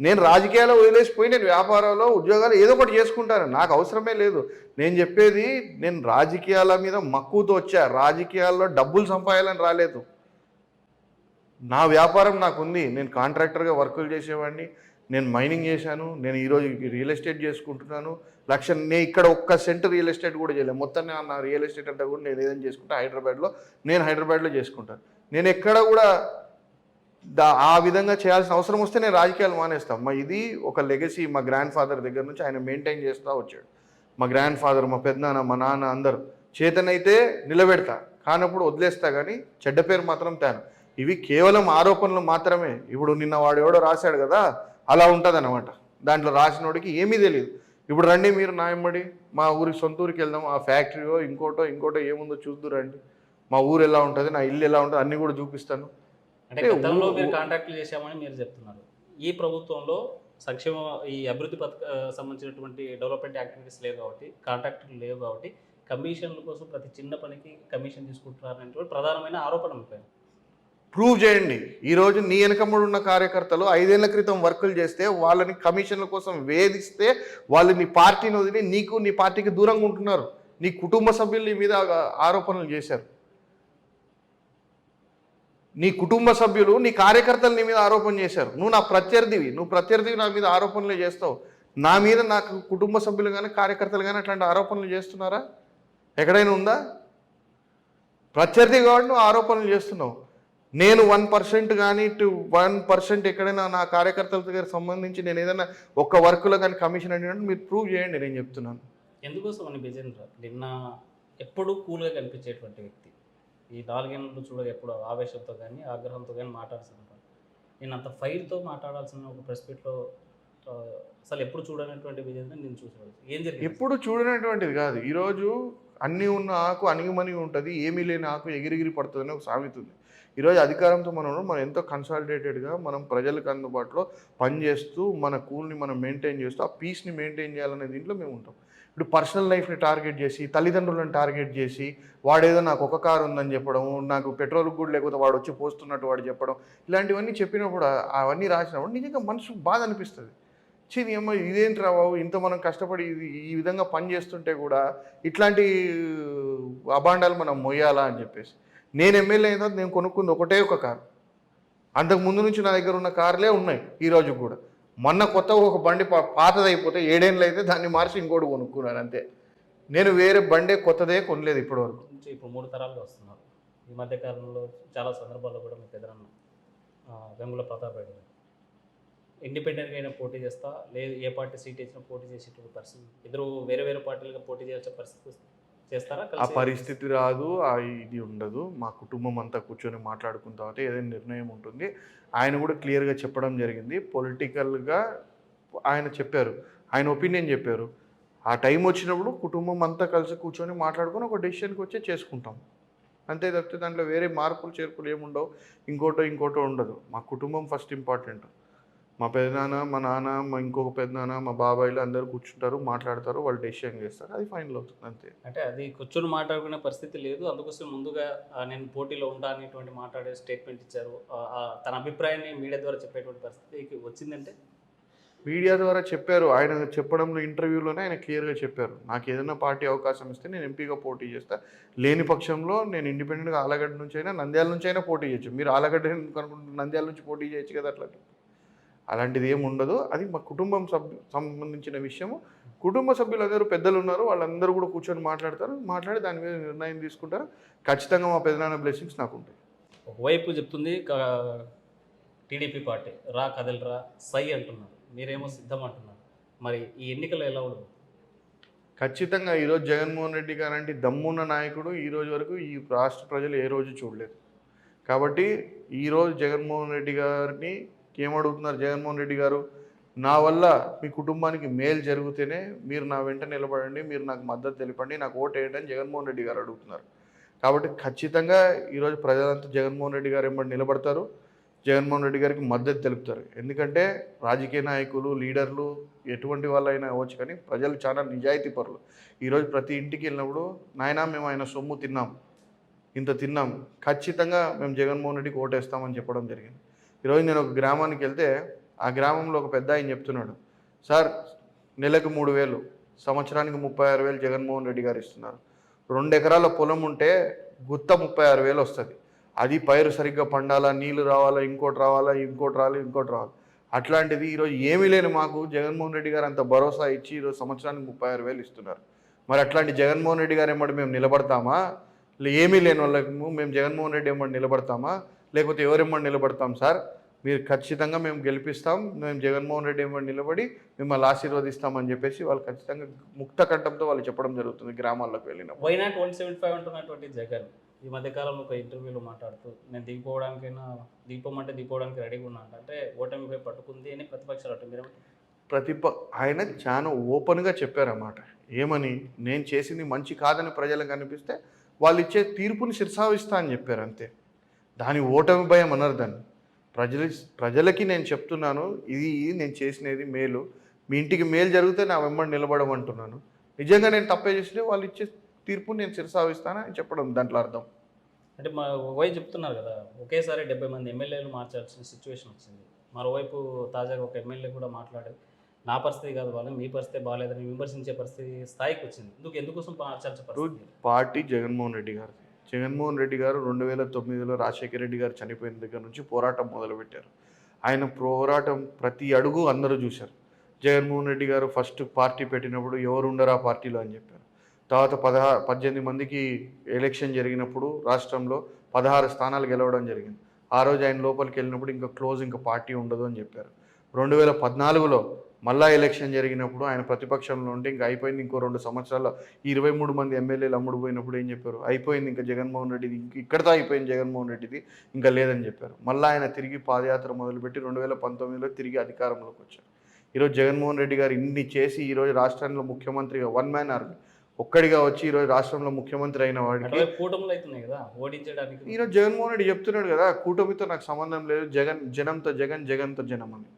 నేను రాజకీయాల్లో వదిలేసిపోయి నేను వ్యాపారంలో ఉద్యోగాలు ఏదో ఒకటి చేసుకుంటాను, నాకు అవసరమే లేదు. నేను చెప్పేది నేను రాజకీయాల మీద మక్కువతో వచ్చా, రాజకీయాల్లో డబ్బులు సంపాదాలని రాలేదు. నా వ్యాపారం నాకుంది. నేను కాంట్రాక్టర్గా వర్కులు చేసేవాడిని, నేను మైనింగ్ చేశాను, నేను ఈరోజు రియల్ ఎస్టేట్ చేసుకుంటున్నాను. నేను ఇక్కడ 1 సెంట్ రియల్ ఎస్టేట్ కూడా చేయలేదు. మొత్తం నా రియల్ ఎస్టేట్ అంతా కూడా నేను ఏదైనా చేసుకుంటా హైదరాబాద్లో చేసుకుంటాను. నేను ఎక్కడ కూడా ఆ విధంగా చేయాల్సిన అవసరం వస్తే నేను రాజకీయాలు మానేస్తాను. ఇది ఒక లెగసీ మా గ్రాండ్ ఫాదర్ దగ్గర నుంచి ఆయన మెయింటైన్ చేస్తూ వచ్చాడు. మా గ్రాండ్ ఫాదర్, మా పెద్దనాన్న, మా నాన్న అందరూ చేతనైతే నిలబెడతా, కానప్పుడు వదిలేస్తా, కానీ చెడ్డ పేరు మాత్రం తేను. ఇవి కేవలం ఆరోపణలు మాత్రమే. ఇప్పుడు నిన్న వాడు ఎవడో రాశాడు కదా, అలా ఉంటుంది అన్నమాట. దాంట్లో రాసినోడికి ఏమీ తెలియదు. ఇప్పుడు రండి మీరు నా వెంబడి మా సొంత ఊరికి వెళ్దాం, ఆ ఫ్యాక్టరీయో ఇంకోటో ఏముందో చూద్దురండి, మా ఊరు ఎలా ఉంటుంది, నా ఇల్లు ఎలా ఉంటుంది అన్నీ కూడా చూపిస్తాను. అంటే గతంలో మీరు కాంట్రాక్టులు చేశామని మీరు చెప్తున్నారు. ఈ ప్రభుత్వంలో సంక్షేమ ఈ అభివృద్ధి సంబంధించినటువంటి డెవలప్మెంట్ యాక్టివిటీస్ లేవు కాబట్టి, కాంట్రాక్టులు లేవు కాబట్టి కమిషన్ల కోసం ప్రతి చిన్న పనికి కమిషన్ తీసుకుంటున్నారనేటువంటి ప్రధానమైన ఆరోపణ ఉంటాయి. ప్రూవ్ చేయండి. ఈరోజు నీ వెనకమ్మడు ఉన్న కార్యకర్తలు 5 ఏళ్ల క్రితం వర్కులు చేస్తే వాళ్ళని కమిషన్ల కోసం వేధిస్తే వాళ్ళు నీ పార్టీని వదిలి నీ పార్టీకి దూరంగా ఉంటున్నారు. నీ కుటుంబ సభ్యులు నీ మీద ఆరోపణలు చేశారు. నీ కుటుంబ సభ్యులు నీ కార్యకర్తలు నీ మీద ఆరోపణ చేశారు. నువ్వు ప్రత్యర్థివి నా మీద ఆరోపణలు చేస్తావు. నా మీద నాకు కుటుంబ సభ్యులు కానీ కార్యకర్తలు కానీ అట్లాంటి ఆరోపణలు చేస్తున్నారా? ఎక్కడైనా ఉందా? ప్రత్యర్థి కాబట్టి నువ్వు ఆరోపణలు చేస్తున్నావు. నేను 1% కానీ 1% ఎక్కడైనా నా కార్యకర్తల దగ్గర సంబంధించి నేను ఏదైనా ఒక వర్క్లో కానీ కమిషన్ అడిగినట్టు మీరు ప్రూవ్ చేయండి, నేను చెప్తున్నాను. ఎందుకోసం అని విజేంద్ర నిన్న ఎప్పుడూ కూల్గా కనిపించేటువంటి వ్యక్తి, ఈ 4 ఏళ్ళు చూడగా ఎప్పుడు ఆవేశంతో కానీ ఆగ్రహంతో కానీ మాట్లాడుతున్నాను. నేను అంత ఫైర్తో మాట్లాడాల్సిన ఒక ప్రెస్ మీట్లో అసలు ఎప్పుడు చూడనటువంటి విజేంద్ర నేను చూసాను. ఏం జరిగింది? ఎప్పుడు చూడనటువంటిది కాదు. ఈరోజు అన్నీ ఉన్న ఆకు అణిగిమణిగి ఉంటుంది, ఏమీ లేని ఆకు ఎగిరిగిరి పడుతుంది అని ఒక సామెత ఉంది. ఈరోజు అధికారంతో మనం ఎంతో కన్సాలిడేటెడ్గా మనం ప్రజలకు అందుబాటులో పనిచేస్తూ మన కూల్ని మనం మెయింటైన్ చేస్తూ ఆ పీస్ని మెయింటైన్ చేయాలనే దీంట్లో మేము ఉంటాం. ఇప్పుడు పర్సనల్ లైఫ్ని టార్గెట్ చేసి, తల్లిదండ్రులను టార్గెట్ చేసి, వాడేదో నాకు ఒక కారు ఉందని చెప్పడం, నాకు పెట్రోల్ కూడా లేకపోతే వాడు వచ్చి పోస్తున్నట్టు వాడు చెప్పడం, ఇలాంటివన్నీ చెప్పినప్పుడు అవన్నీ రాసినప్పుడు నిజంగా మనసు బాధ అనిపిస్తుంది. ఏమో ఇదేంట్రా బాబు, ఇంత మనం కష్టపడి ఈ విధంగా పని చేస్తుంటే కూడా ఇట్లాంటి అభాండాలు మనం మొయ్యాలా అని చెప్పేసి. నేను ఎమ్మెల్యే అయిన తర్వాత నేను కొనుక్కుంది ఒకటే ఒక కారు. అంతకు ముందు నుంచి నా దగ్గర ఉన్న కార్లే ఉన్నాయి ఈ రోజు కూడా. మొన్న కొత్తగా ఒక బండి పాతది అయిపోతే 7 ఏళ్ళు అయితే దాన్ని మార్చి ఇంకోటి కొనుక్కున్నాను అంతే. నేను వేరే బండే కొత్తదే కొనలేదు ఇప్పటివరకు. నుంచి ఇప్పుడు 3 తరాలుగా వస్తున్నారు. ఈ మధ్య కాలంలో చాలా సందర్భాల్లో కూడా మీ పెదనాన్న గంగుల ప్రతాప్ రెడ్డి గారు ఇండిపెండెంట్గా అయినా పోటీ చేస్తా, లేదు ఏ పార్టీ సీట్ ఇచ్చినా పోటీ చేసేటువంటి పరిస్థితి, ఇద్దరు వేరే వేరే పార్టీలుగా పోటీ చేయాల్సిన పరిస్థితి చేస్తారా? ఆ పరిస్థితి రాదు, ఇది ఉండదు. మా కుటుంబం అంతా కూర్చొని మాట్లాడుకున్న తర్వాత ఏదైనా నిర్ణయం ఉంటుంది. ఆయన కూడా క్లియర్గా చెప్పడం జరిగింది. పొలిటికల్గా ఆయన చెప్పారు, ఆయన ఒపీనియన్ చెప్పారు. ఆ టైం వచ్చినప్పుడు కుటుంబం అంతా కలిసి కూర్చొని మాట్లాడుకొని ఒక డెసిషన్కి వచ్చి చేసుకుంటాం అంతే తప్పితే దాంట్లో వేరే మార్పులు చేర్పులు ఏముండవు. ఇంకోటో ఉండదు. మా కుటుంబం ఫస్ట్ ఇంపార్టెంట్. మా పెదనాన్న, మా నాన్న, మా ఇంకొక పెదనాన్న, మా బాబాయిలు అందరూ కూర్చుంటారు, మాట్లాడతారు, వాళ్ళు డెసిషన్ చేస్తారు, అది ఫైనల్ అవుతుంది అంతే. అంటే అది కూర్చొని మాట్లాడుకునే పరిస్థితి లేదు, అందుకోసం ముందుగా నేను పోటీలో ఉంటా అనేటువంటి మాట్లాడే స్టేట్మెంట్ ఇచ్చారు. తన అభిప్రాయాన్ని మీడియా ద్వారా చెప్పేటువంటి పరిస్థితికి వచ్చిందంటే మీడియా ద్వారా చెప్పారు. ఆయన చెప్పడంలో ఇంటర్వ్యూలోనే ఆయన క్లియర్గా చెప్పారు, నాకు ఏదైనా పార్టీ అవకాశం ఇస్తే నేను ఎంపీగా పోటీ చేస్తా, లేని పక్షంలో నేను ఇండిపెండెంట్గా ఆలగడ్డ నుంచి అయినా నంద్యాల నుంచి అయినా పోటీ చేయొచ్చు. మీరు ఆలగడ్డ అనుకుంటున్న నంద్యాల నుంచి పోటీ చేయొచ్చు కదా, అలాంటిది ఏమి ఉండదు. అది మా కుటుంబం సంబంధించిన విషయము. కుటుంబ సభ్యులందరూ పెద్దలు ఉన్నారు, వాళ్ళందరూ కూడా కూర్చొని మాట్లాడి దాని మీద నిర్ణయం తీసుకుంటారు. ఖచ్చితంగా మా పెదనాన్న బ్లెస్సింగ్స్ నాకు ఉంటాయి. ఒకవైపు చెప్తుంది టీడీపీ పార్టీ రా కదలరా సై అంటున్నారు, మీరేమో సిద్ధం అంటున్నారు. మరి ఈ ఎన్నికలు ఎలా ఉండదు? ఖచ్చితంగా ఈరోజు జగన్మోహన్ రెడ్డి గారు అంటే దమ్మున్న నాయకుడు ఈ రోజు వరకు ఈ రాష్ట్ర ప్రజలు ఏ రోజు చూడలేదు. కాబట్టి ఈరోజు జగన్మోహన్ రెడ్డి గారిని ఏమడుగుతున్నారు? జగన్మోహన్ రెడ్డి గారు, నా వల్ల మీ కుటుంబానికి మేలు జరిగితేనే మీరు నా వెంట నిలబడండి, మీరు నాకు మద్దతు తెలపండి, నాకు ఓటు వేయండి అని జగన్మోహన్ రెడ్డి గారు అడుగుతున్నారు. కాబట్టి ఖచ్చితంగా ఈరోజు ప్రజలంతా జగన్మోహన్ రెడ్డి గారు వెంబడి నిలబడతారు, జగన్మోహన్ రెడ్డి గారికి మద్దతు తెలుపుతారు. ఎందుకంటే రాజకీయ నాయకులు, లీడర్లు ఎటువంటి వాళ్ళైనా అవ్వచ్చు, కానీ ప్రజలు చాలా నిజాయితీ పరులు. ఈరోజు ప్రతి ఇంటికి వెళ్ళినప్పుడు, నాయనా మేము ఆయన సొమ్ము తిన్నాం, ఇంత తిన్నాం, ఖచ్చితంగా మేము జగన్మోహన్ రెడ్డికి ఓటేస్తామని చెప్పడం జరిగింది. ఈరోజు నేను ఒక గ్రామానికి వెళ్తే ఆ గ్రామంలో ఒక పెద్ద ఆయన చెప్తున్నాడు, సార్ నెలకు 3,000, సంవత్సరానికి 36,000 జగన్మోహన్ రెడ్డి గారు ఇస్తున్నారు. 2 ఎకరాల పొలం ఉంటే గుత్త 36,000 వస్తుంది. అది పైరు సరిగ్గా పండాలా, నీళ్లు రావాలా, ఇంకోటి రావాలి. అట్లాంటిది ఈరోజు ఏమీ లేని మాకు జగన్మోహన్ రెడ్డి గారు అంత భరోసా ఇచ్చి ఈరోజు సంవత్సరానికి 36,000 ఇస్తున్నారు. మరి అట్లాంటి జగన్మోహన్ రెడ్డి గారు ఎమ్మడి మేము నిలబడతామా? ఏమీ లేని వాళ్ళకి మేము జగన్మోహన్ రెడ్డి ఎమ్మడి నిలబడతామా? లేకపోతే ఎవరెమ్మడి నిలబడతాం సార్? మీరు ఖచ్చితంగా మేము గెలిపిస్తాం, మేము జగన్మోహన్ రెడ్డి ఎమ్మడి నిలబడి మిమ్మల్ని ఆశీర్వదిస్తామని చెప్పేసి వాళ్ళు ఖచ్చితంగా ముక్త కంఠంతో వాళ్ళు చెప్పడం జరుగుతుంది గ్రామాల్లోకి వెళ్ళినప్పుడు. వై నాట్ 175 అంటున్నటువంటి జగన్ ఈ మధ్యకాలంలో ఒక ఇంటర్వ్యూలో మాట్లాడుతూ, నేను దిగిపోవడానికి రెడీగా ఉన్నా అంటే ఓటమిపై పట్టుకుంది అని ప్రతిపక్షాలు అంటే మీరు ఆయన చాలా ఓపెన్గా చెప్పారన్నమాట. ఏమని? నేను చేసింది మంచి కాదని ప్రజలకు అనిపిస్తే వాళ్ళు ఇచ్చే తీర్పుని శిరసావిస్తా అని చెప్పారు అంతే. దాని ఓటమి భయం అన్నారు దాన్ని. ప్రజలకి నేను చెప్తున్నాను, ఇది నేను చేసినది మేలు, మీ ఇంటికి మేలు జరిగితే నా వెంబడి నిలబడమంటున్నాను. నిజంగా నేను తప్పే చేస్తే వాళ్ళు ఇచ్చే తీర్పు నేను శిరసావిస్తానని చెప్పడం దాంట్లో అర్థం. అంటే మరోవైపు చెప్తున్నారు కదా, ఒకేసారి 70 మంది ఎమ్మెల్యేలు మార్చాల్సిన సిచ్యువేషన్ వచ్చింది. మరోవైపు తాజాగా ఒక ఎమ్మెల్యే కూడా మాట్లాడి, నా పరిస్థితి కాదు వాళ్ళు, మీ పరిస్థితి బాగాలేదని విమర్శించే పరిస్థితి స్థాయికి వచ్చింది. ఎందుకోసం మార్చాల్సిన పరిస్థితి? పార్టీ జగన్మోహన్ రెడ్డి గారు 2009లో రాజశేఖర రెడ్డి గారు చనిపోయిన దగ్గర నుంచి పోరాటం మొదలుపెట్టారు. ఆయన పోరాటం ప్రతి అడుగు అందరూ చూశారు. జగన్మోహన్ రెడ్డి గారు ఫస్ట్ పార్టీ పెట్టినప్పుడు ఎవరు ఉండరు ఆ పార్టీలో అని చెప్పారు. తర్వాత 18 మందికి ఎలక్షన్ జరిగినప్పుడు రాష్ట్రంలో 16 స్థానాలు గెలవడం జరిగింది. ఆ రోజు ఆయన లోపలికి వెళ్ళినప్పుడు ఇంకా పార్టీ ఉండదు అని చెప్పారు. 2014లో మళ్ళా ఎలక్షన్ జరిగినప్పుడు ఆయన ప్రతిపక్షంలో ఉంటే ఇంకా అయిపోయింది, ఇంకో 2 సంవత్సరాల్లో 23 మంది ఎమ్మెల్యేలు అమ్ముడుపోయినప్పుడు ఏం చెప్పారు? అయిపోయింది, ఇంకా జగన్మోహన్ రెడ్డిది ఇక్కడితో అయిపోయింది, జగన్మోహన్ రెడ్డిది ఇంకా లేదని చెప్పారు. మళ్ళీ ఆయన తిరిగి పాదయాత్ర మొదలుపెట్టి 2019లో తిరిగి అధికారంలోకి వచ్చారు. ఈరోజు జగన్మోహన్ రెడ్డి గారు ఇన్ని చేసి ఈరోజు రాష్ట్రంలో ముఖ్యమంత్రిగా 1 మ్యాన్ ఆర్మీ ఒక్కడిగా వచ్చి ఈరోజు రాష్ట్రంలో ముఖ్యమంత్రి అయిన వాడికి కూటములు అవుతున్నాయి కదా ఓడించడానికి. ఈరోజు జగన్మోహన్ రెడ్డి చెప్తున్నాడు కదా, కూటమితో నాకు సంబంధం లేదు, జనంతో జగన్తో జనం అని.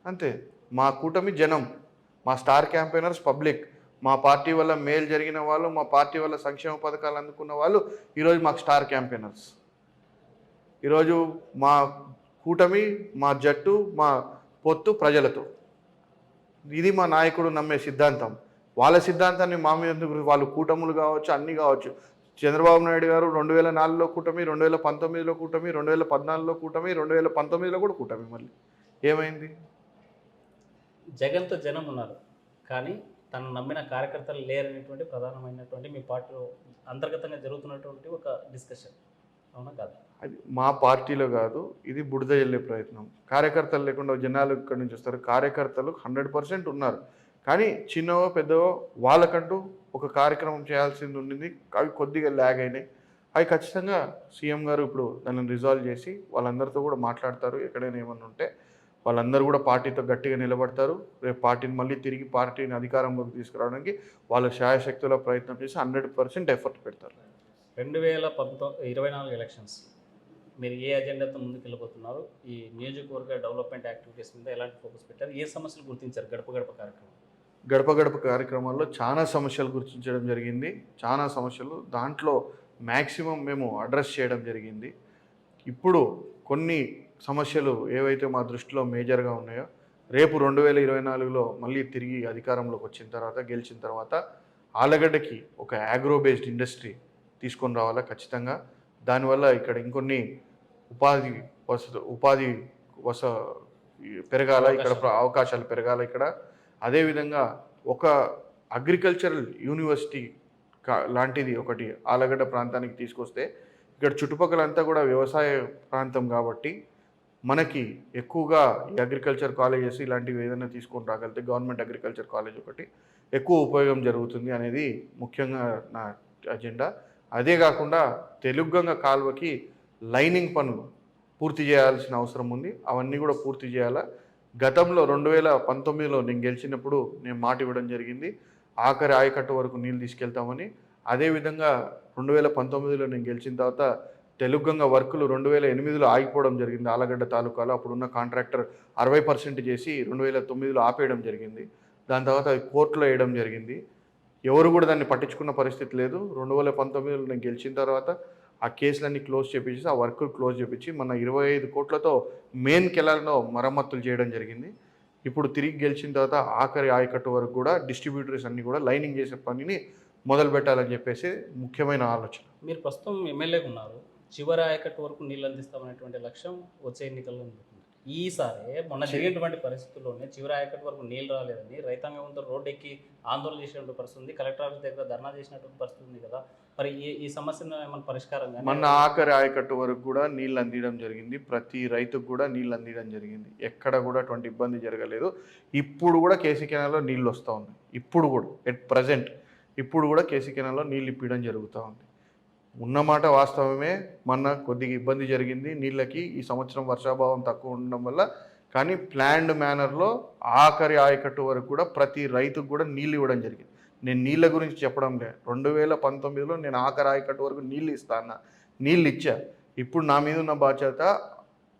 అంతే, మా కూటమి జనం, మా స్టార్ క్యాంపెయినర్స్ పబ్లిక్, మా పార్టీ వల్ల మేలు జరిగిన వాళ్ళు, మా పార్టీ వల్ల సంక్షేమ పథకాలు అందుకున్న వాళ్ళు ఈరోజు మాకు స్టార్ క్యాంపెయినర్స్. ఈరోజు మా కూటమి, మా జట్టు, మా పొత్తు ప్రజలతో. ఇది మా నాయకుడు నమ్మే సిద్ధాంతం. వాళ్ళ సిద్ధాంతాన్ని మా మీద ఎందుకు వాళ్ళు కూటములు కావచ్చు, అన్నీ కావచ్చు. చంద్రబాబు నాయుడు గారు 2004లో కూటమి, 2019లో కూటమి, 2014లో కూటమి, 2019లో కూడా కూటమి. మళ్ళీ ఏమైంది? జగన్తో జనం ఉన్నారు, కానీ తను నమ్మిన కార్యకర్తలు లేరనేటువంటి ప్రధానమైనటువంటి మీ పార్టీలో అంతర్గతంగా జరుగుతున్నటువంటి ఒక డిస్కషన్, అవునా కాదు? అది మా పార్టీలో కాదు, ఇది బుడిద వెళ్ళే ప్రయత్నం. కార్యకర్తలు లేకుండా జనాలు ఇక్కడి నుంచి వస్తారు. కార్యకర్తలు 100% ఉన్నారు, కానీ చిన్నవో పెద్దవో వాళ్ళకంటూ ఒక కార్యక్రమం చేయాల్సింది ఉండింది. అవి కొద్దిగా ల్యాగ్ అయినాయి. అవి ఖచ్చితంగా సీఎం గారు ఇప్పుడు దాన్ని రిజాల్వ్ చేసి వాళ్ళందరితో కూడా మాట్లాడతారు. ఎక్కడైనా ఏమన్నా ఉంటే వాళ్ళందరూ కూడా పార్టీతో గట్టిగా నిలబడతారు. రేపు పార్టీని మళ్ళీ తిరిగి పార్టీని అధికారంలోకి తీసుకురావడానికి వాళ్ళ శాయశక్తుల ప్రయత్నం చేసి 100% ఎఫర్ట్ పెడతారు. 2024 ఎలక్షన్స్ మీరు ఏ అజెండాతో ముందుకు వెళ్ళిపోతున్నారు? ఈ నియోజకవర్గ డెవలప్మెంట్ యాక్టివిటీస్ మీద ఎలాంటి ఫోకస్ పెట్టారు? ఏ సమస్యలు గుర్తించారు గడప గడప కార్యక్రమం? గడప గడప కార్యక్రమాల్లో చాలా సమస్యలు గుర్తించడం జరిగింది. చాలా సమస్యలు దాంట్లో మ్యాక్సిమం మేము అడ్రస్ చేయడం జరిగింది. ఇప్పుడు కొన్ని సమస్యలు ఏవైతే మా దృష్టిలో మేజర్గా ఉన్నాయో, రేపు 2024లో మళ్ళీ తిరిగి అధికారంలోకి వచ్చిన తర్వాత, గెలిచిన తర్వాత ఆలగడ్డకి ఒక అగ్రో బేస్డ్ ఇండస్ట్రీ తీసుకొని రావాలా ఖచ్చితంగా. దానివల్ల ఇక్కడ ఇంకొన్ని ఉపాధి పెరగాల, ఇక్కడ అవకాశాలు పెరగాల ఇక్కడ. అదేవిధంగా ఒక అగ్రికల్చరల్ యూనివర్సిటీ లాంటిది ఒకటి ఆలగడ్డ ప్రాంతానికి తీసుకొస్తే, ఇక్కడ చుట్టుపక్కలంతా కూడా వ్యవసాయ ప్రాంతం కాబట్టి మనకి ఎక్కువగా ఈ అగ్రికల్చర్ కాలేజెస్ ఇలాంటివి ఏదైనా తీసుకొని రాగలిగితే, గవర్నమెంట్ అగ్రికల్చర్ కాలేజ్ ఒకటి ఎక్కువ ఉపయోగం జరుగుతుంది అనేది ముఖ్యంగా నా అజెండా. అదే కాకుండా తెలుగంగ కాలువకి లైనింగ్ పనులు పూర్తి చేయాల్సిన అవసరం ఉంది. అవన్నీ కూడా పూర్తి చేయాలా. గతంలో 2019లో నేను గెలిచినప్పుడు నేను మాట ఇవ్వడం జరిగింది, ఆఖరి ఆయకట్టు వరకు నీళ్ళు తీసుకెళ్తామని. అదేవిధంగా 2019లో నేను గెలిచిన తర్వాత తెలుగంగ వర్కులు 2008లో ఆగిపోవడం జరిగింది ఆలగడ్డ తాలూకాలో. అప్పుడున్న కాంట్రాక్టర్ 60% చేసి 2009లో ఆపేయడం జరిగింది. దాని తర్వాత అది కోర్టులో వేయడం జరిగింది. ఎవరు కూడా దాన్ని పట్టించుకున్న పరిస్థితి లేదు. 2019లో నేను గెలిచిన తర్వాత ఆ కేసులన్నీ క్లోజ్ చేపించి, ఆ వర్క్ క్లోజ్ చేపించి, మన 25 కోట్లతో మెయిన్ కెనాల్లో మరమ్మతులు చేయడం జరిగింది. ఇప్పుడు తిరిగి గెలిచిన తర్వాత ఆఖరి ఆయకట్టు వరకు కూడా డిస్ట్రిబ్యూటర్స్ అన్నీ కూడా లైనింగ్ చేసే పనిని మొదలు పెట్టాలని చెప్పేసి ముఖ్యమైన ఆలోచన. మీరు ప్రస్తుతం ఎమ్మెల్యేగా ఉన్నారు, చివరి ఆయకట్టు వరకు నీళ్ళు అందిస్తామనేటువంటి లక్ష్యం వచ్చే ఎన్నికల్లో ఉంది. ఈసారి మొన్న జరిగినటువంటి పరిస్థితుల్లోనే చివరి ఆయకట్టు వరకు నీళ్ళు రాలేదని రైతాంగంతో రోడ్డు ఎక్కి ఆందోళన చేసినటువంటి పరిస్థితి ఉంది, కలెక్టర్ ఆఫీస్ దగ్గర ధర్నా చేసినటువంటి పరిస్థితి ఉంది కదా. మరి ఈ సమస్యను ఏమైనా పరిష్కారం? మన ఆఖరి ఆయకట్టు వరకు కూడా నీళ్ళు అందించడం జరిగింది. ప్రతి రైతుకు కూడా నీళ్ళు అందించడం జరిగింది. ఎక్కడ కూడా అటువంటి ఇబ్బంది జరగలేదు. ఇప్పుడు కూడా కేసీ కెనాల్లో నీళ్ళు వస్తూ ఉన్నాయి. ఇప్పుడు కూడా ఎట్ ప్రజెంట్ ఇప్పుడు కూడా కేసీ కెనాల్లో నీళ్ళు ఇప్పించడం జరుగుతూ ఉంది. ఉన్నమాట వాస్తవమే, మొన్న కొద్దిగా ఇబ్బంది జరిగింది నీళ్ళకి. ఈ సంవత్సరం వర్షాభావం తక్కువ ఉండడం వల్ల. కానీ ప్లాన్డ్ మేనర్లో ఆఖరి ఆయకట్టు వరకు కూడా ప్రతి రైతుకు కూడా నీళ్ళు ఇవ్వడం జరిగింది. నేను నీళ్ళ గురించి చెప్పడం లే, 2019లో నేను ఆఖరి ఆయకట్టు వరకు నీళ్ళు ఇస్తాను, నీళ్ళు ఇచ్చా. ఇప్పుడు నా మీద ఉన్న బాధ్యత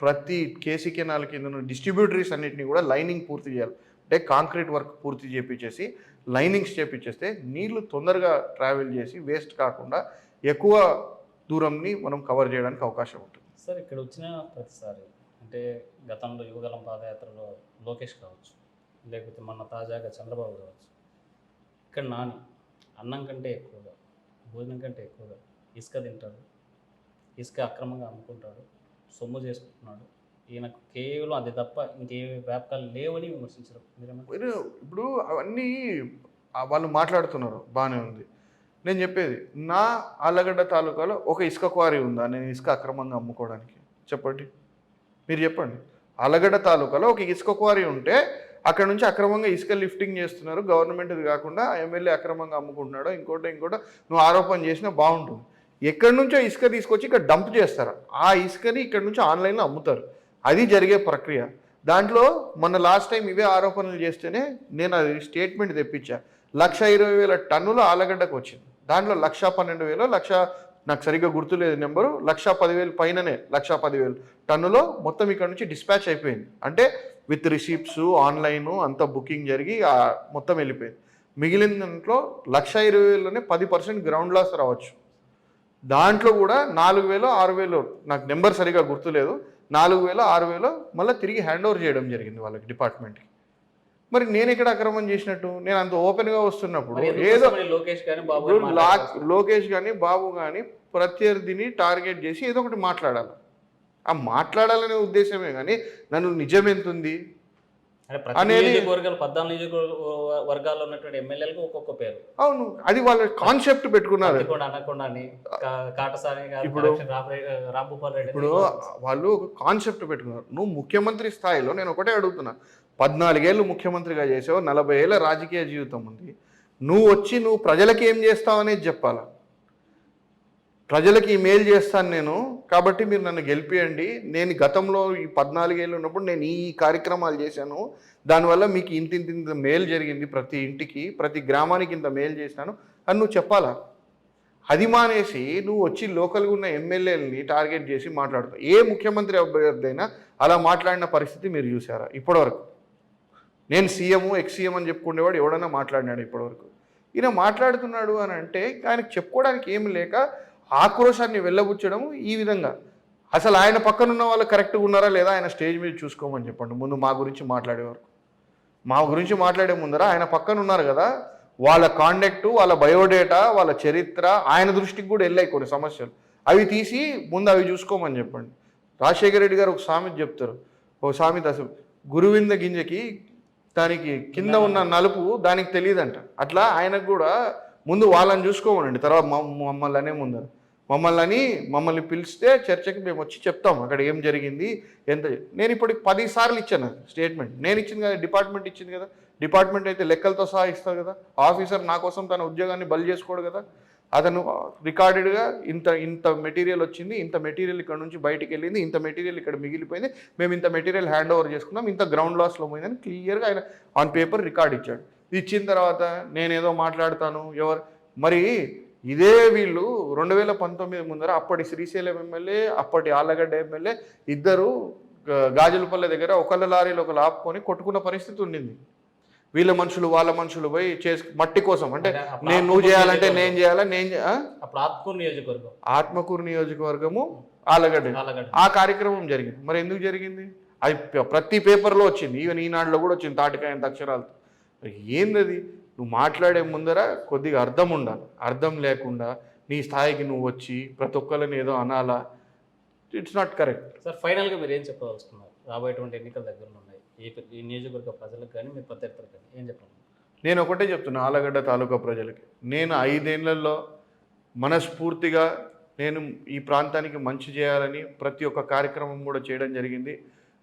ప్రతి కేసీ కెనాల్ కింద ఉన్న డిస్ట్రిబ్యూటరీస్ అన్నింటినీ కూడా లైనింగ్ పూర్తి చేయాలి. అంటే కాంక్రీట్ వర్క్ పూర్తి చేపించేసి లైనింగ్స్ చేపించేస్తే నీళ్లు తొందరగా ట్రావెల్ చేసి వేస్ట్ కాకుండా ఎక్కువ దూరంని మనం కవర్ చేయడానికి అవకాశం ఉంటుంది. సార్, ఇక్కడ వచ్చిన ప్రతిసారి అంటే గతంలో యువగలం పాదయాత్రలో లోకేష్ కావచ్చు, లేకపోతే మొన్న తాజాగా చంద్రబాబు కావచ్చు, ఇక్కడ నాని అన్నం కంటే ఎక్కువగా, భోజనం కంటే ఎక్కువగా ఇసుక తింటాడు, ఇసుక అక్రమంగా అమ్ముకుంటాడు, సొమ్ము చేసుకుంటున్నాడు. ఈయనకు కేవలం అది తప్ప ఇంకే వ్యాపకాలు లేవని విమర్శించారు. మీరు ఇప్పుడు అవన్నీ వాళ్ళు మాట్లాడుతున్నారు, బాగానే ఉంది. నేను చెప్పేది, నా ఆలగడ్డ తాలూకాలో ఒక ఇసుక క్వారీ ఉందా నేను ఇసుక అక్రమంగా అమ్ముకోవడానికి? చెప్పండి, మీరు చెప్పండి. ఆలగడ్డ తాలూకాలో ఒక ఇసుక క్వారీ ఉంటే అక్కడ నుంచి అక్రమంగా ఇసుక లిఫ్టింగ్ చేస్తున్నారు, గవర్నమెంట్ది కాకుండా ఎమ్మెల్యే అక్రమంగా అమ్ముకుంటున్నాడో ఇంకోటో నువ్వు ఆరోపణ చేసినా బాగుంటుంది. ఎక్కడి నుంచో ఇసుక తీసుకొచ్చి ఇక్కడ డంప్ చేస్తారు, ఆ ఇసుకని ఇక్కడ నుంచి ఆన్లైన్లో అమ్ముతారు. అది జరిగే ప్రక్రియ. దాంట్లో మొన్న లాస్ట్ టైం ఇవే ఆరోపణలు చేస్తేనే నేను అది స్టేట్మెంట్ తెప్పించా. 120,000 టన్నులు ఆలగడ్డకు వచ్చింది. దాంట్లో 112,000 నాకు సరిగ్గా గుర్తులేదు నెంబరు, 110,000 పైననే 110,000 టన్నులో మొత్తం ఇక్కడ నుంచి డిస్పాచ్ అయిపోయింది. అంటే విత్ రిసీప్ట్స్ ఆన్లైను అంతా బుకింగ్ జరిగి మొత్తం వెళ్ళిపోయింది. మిగిలిన దాంట్లో 120,000లోనే 10% గ్రౌండ్ లాస్ రావచ్చు. దాంట్లో కూడా 4,000 6,000 నాకు నెంబర్ సరిగా గుర్తులేదు, 4,000 6,000 మళ్ళీ తిరిగి హ్యాండ్ ఓవర్ చేయడం జరిగింది వాళ్ళకి, డిపార్ట్మెంట్కి. మరి నేను ఎక్కడ అక్రమం చేసినట్టు? నేను అంత ఓపెన్గా వస్తున్నప్పుడు మరి ఎందుకు ఏదో మరి లోకేష్ కానీ బాబు ఇప్పుడు గాని మాట్లాడారు? లోకేష్ కానీ బాబు కానీ ప్రత్యర్థిని టార్గెట్ చేసి ఏదో ఒకటి మాట్లాడాలి. ఆ మాట్లాడాలనే ఉద్దేశమే కానీ నన్ను నిజం ఎంత ఉంది అంటే ప్రతి అనేది- నియోజకవర్గాలు 14 నియోజకవర్గాల్లో ఉన్నటువంటి ఎమ్మెల్యేలకు ఒక్కొక్క పేరు. అవును, అది వాళ్ళ కాన్సెప్ట్ పెట్టుకున్నారు. పత్తికొండ అనకొండ అని, కాటసాని గారు, ఇప్పుడు- కలెక్షన్ రాంభూపాల్ రెడ్డి ఇప్పుడు వాళ్ళు ఒక కాన్సెప్ట్ పెట్టుకున్నారు. నువ్వు ముఖ్యమంత్రి స్థాయిలో నేను ఒకటే అడుగుతున్నా, 14 ఏళ్ళు ముఖ్యమంత్రిగా చేసావు, 40 ఏళ్ళ రాజకీయ జీవితం ఉంది. నువ్వు ప్రజలకి ఏం చేస్తావు అనేది చెప్పాలా. ప్రజలకి ఈ మేలు చేస్తాను నేను, కాబట్టి మీరు నన్ను గెలిపియండి, నేను గతంలో ఈ 14 ఏళ్ళు ఉన్నప్పుడు నేను ఈ కార్యక్రమాలు చేశాను, దానివల్ల మీకు ఇంత మేలు జరిగింది, ప్రతి ఇంటికి ప్రతి గ్రామానికి ఇంత మేలు చేసినాను అని నువ్వు చెప్పాలా. అది మానేసి నువ్వు వచ్చి లోకల్గా ఉన్న ఎమ్మెల్యేలని టార్గెట్ చేసి మాట్లాడుతావు. ఏ ముఖ్యమంత్రి అభ్యర్థి అయినా అలా మాట్లాడిన పరిస్థితి మీరు చూసారా ఇప్పటివరకు? నేను సీఎం ఎక్స్-సీఎం అని చెప్పుకునేవాడు ఎవడన్నా మాట్లాడినాడు ఇప్పటివరకు? ఈయన మాట్లాడుతున్నాడు అని అంటే ఆయనకు చెప్పుకోవడానికి ఏమి లేక ఆక్రోశాన్ని వెళ్ళబుచ్చడం ఈ విధంగా. అసలు ఆయన పక్కన ఉన్న వాళ్ళు కరెక్ట్గా ఉన్నారా లేదా ఆయన స్టేజ్ మీద చూసుకోమని చెప్పండి ముందు. మా గురించి మాట్లాడే ముందర ఆయన పక్కన ఉన్నారు కదా, వాళ్ళ కాండక్టు, వాళ్ళ బయోడేటా, వాళ్ళ చరిత్ర ఆయన దృష్టికి కూడా వెళ్ళాయి కొన్ని సమస్యలు. అవి తీసి ముందు అవి చూసుకోమని చెప్పండి. రాజశేఖర రెడ్డి గారు ఒక సామెత చెప్తారు, ఒక సామెత అసలు గురువింద గింజకి దానికి కింద ఉన్న నలుపు దానికి తెలియదంట. అట్లా ఆయనకు కూడా ముందు వాళ్ళని చూసుకోమనండి, తర్వాత మమ్మల్ని పిలిస్తే చర్చకి మేము వచ్చి చెప్తాం అక్కడ ఏం జరిగింది ఎంత. నేను ఇప్పుడు 10 సార్లు ఇచ్చాను స్టేట్మెంట్. నేను ఇచ్చింది కదా, డిపార్ట్మెంట్ ఇచ్చింది కదా. డిపార్ట్మెంట్ అయితే లెక్కలతో సహా ఇస్తారు కదా. ఆఫీసర్ నా కోసం తన ఉద్యోగాన్ని బలి చేసుకోడు కదా. అతను రికార్డెడ్గా ఇంత మెటీరియల్ వచ్చింది, ఇంత మెటీరియల్ ఇక్కడ నుంచి బయటికి వెళ్ళింది, ఇంత మెటీరియల్ ఇక్కడ మిగిలిపోయింది, మేము ఇంత మెటీరియల్ హ్యాండ్ ఓవర్ చేసుకున్నాం, ఇంత గ్రౌండ్ లాస్లో పోయిందని క్లియర్గా ఆయన ఆన్ పేపర్ రికార్డ్ ఇచ్చాడు. ఇచ్చిన తర్వాత నేనేదో మాట్లాడతాను మరి ఇదే వీళ్ళు 2019 ముందర అప్పటి శ్రీశైలం ఎమ్మెల్యే, అప్పటి ఆళ్ళగడ్డ ఎమ్మెల్యే ఇద్దరు గాజులపల్లె దగ్గర ఒకళ్ళ లారీలో ఒకళ్ళు ఆపుకొని కొట్టుకున్న పరిస్థితి ఉండింది. వీళ్ళ మనుషులు వాళ్ళ మనుషులు పోయి మట్టి కోసం అంటే నువ్వు చేయాలంటే నేను చేయాలా, ఆత్మకూరు నియోజకవర్గము ఆళ్ళగడ్డ ఆ కార్యక్రమం జరిగింది. మరి ఎందుకు జరిగింది? అది ప్రతి పేపర్లో వచ్చింది, ఈవెన్ ఈనాడులో కూడా వచ్చింది తాటికాయంత అక్షరాలతో. ఏందది? నువ్వు మాట్లాడే ముందర కొద్దిగా అర్థం ఉండాలి. అర్థం లేకుండా నీ స్థాయికి నువ్వు వచ్చి ప్రతి ఒక్కరిని ఏదో అనాలా, ఇట్స్ నాట్ కరెక్ట్. సార్ ఫైనల్గా మీరు ఏం చెప్పదలుచుకున్నారు? రాబోయేటువంటి ఎన్నికల దగ్గర ఉన్నాయి, ఈ నియోజకవర్గ ప్రజలకు కానీ మీ ప్రత్యర్థులకు కానీ ఏం చెప్పండి? నేను ఒకటే చెప్తున్నా ఆళ్ళగడ్డ తాలూకా ప్రజలకి, నేను 5 ఏళ్లలో మనస్ఫూర్తిగా నేను ఈ ప్రాంతానికి మంచి చేయాలని ప్రతి ఒక్క కార్యక్రమం కూడా చేయడం జరిగింది.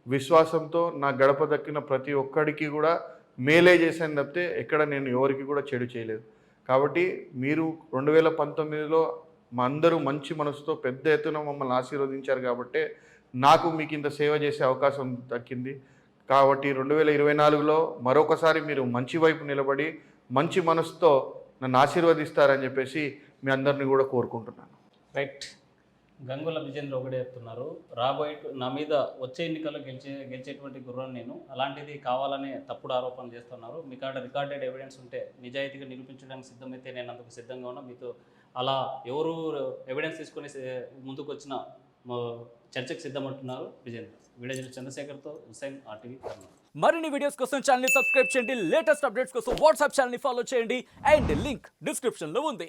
విశ్వాసంతో నా గడప దక్కిన ప్రతి ఒక్కడికి కూడా మేలే చేశాను తప్పితే ఎక్కడ నేను ఎవరికి కూడా చెడు చేయలేదు. కాబట్టి మీరు 2019లో మా అందరూ మంచి మనసుతో పెద్ద ఎత్తున మమ్మల్ని ఆశీర్వదించారు కాబట్టి నాకు మీకు ఇంత సేవ చేసే అవకాశం దక్కింది. కాబట్టి 2024లో మరొకసారి మీరు మంచి వైపు నిలబడి మంచి మనసుతో నన్ను ఆశీర్వదిస్తారని చెప్పేసి మీ అందరినీ కూడా కోరుకుంటున్నాను. రైట్. గంగుల విజేంద్ర ఒకటే చెప్తున్నారు, నా మీద వచ్చే ఎన్నికల్లో గెలిచేటువంటి గుర్రం నేను, అలాంటిది కావాలనే తప్పుడు ఆరోపణలు చేస్తున్నారు. మీ కాడ రికార్డెడ్ ఎవిడెన్స్ ఉంటే నిజాయితీగా నిరూపించడానికి సిద్ధమైతే నేను అందుకు సిద్ధంగా ఉన్నా. మీతో అలా ఎవరు ఎవిడెన్స్ తీసుకొని ముందుకు వచ్చిన చర్చకు సిద్ధమంటున్నారు విజేంద్ర. వీడియో చంద్రశేఖర్తో హుస్సేన్, RTV కర్నూలు. మరిన్ని వీడియోస్ కోసం ఛానల్ ని సబ్స్క్రైబ్ చేయండి, లేటెస్ట్ అప్డేట్స్ కోసం వాట్సాప్ ఛానల్ ని ఫాలో చేయండి అండ్ లింక్ డిస్క్రిప్షన్ లో ఉంది.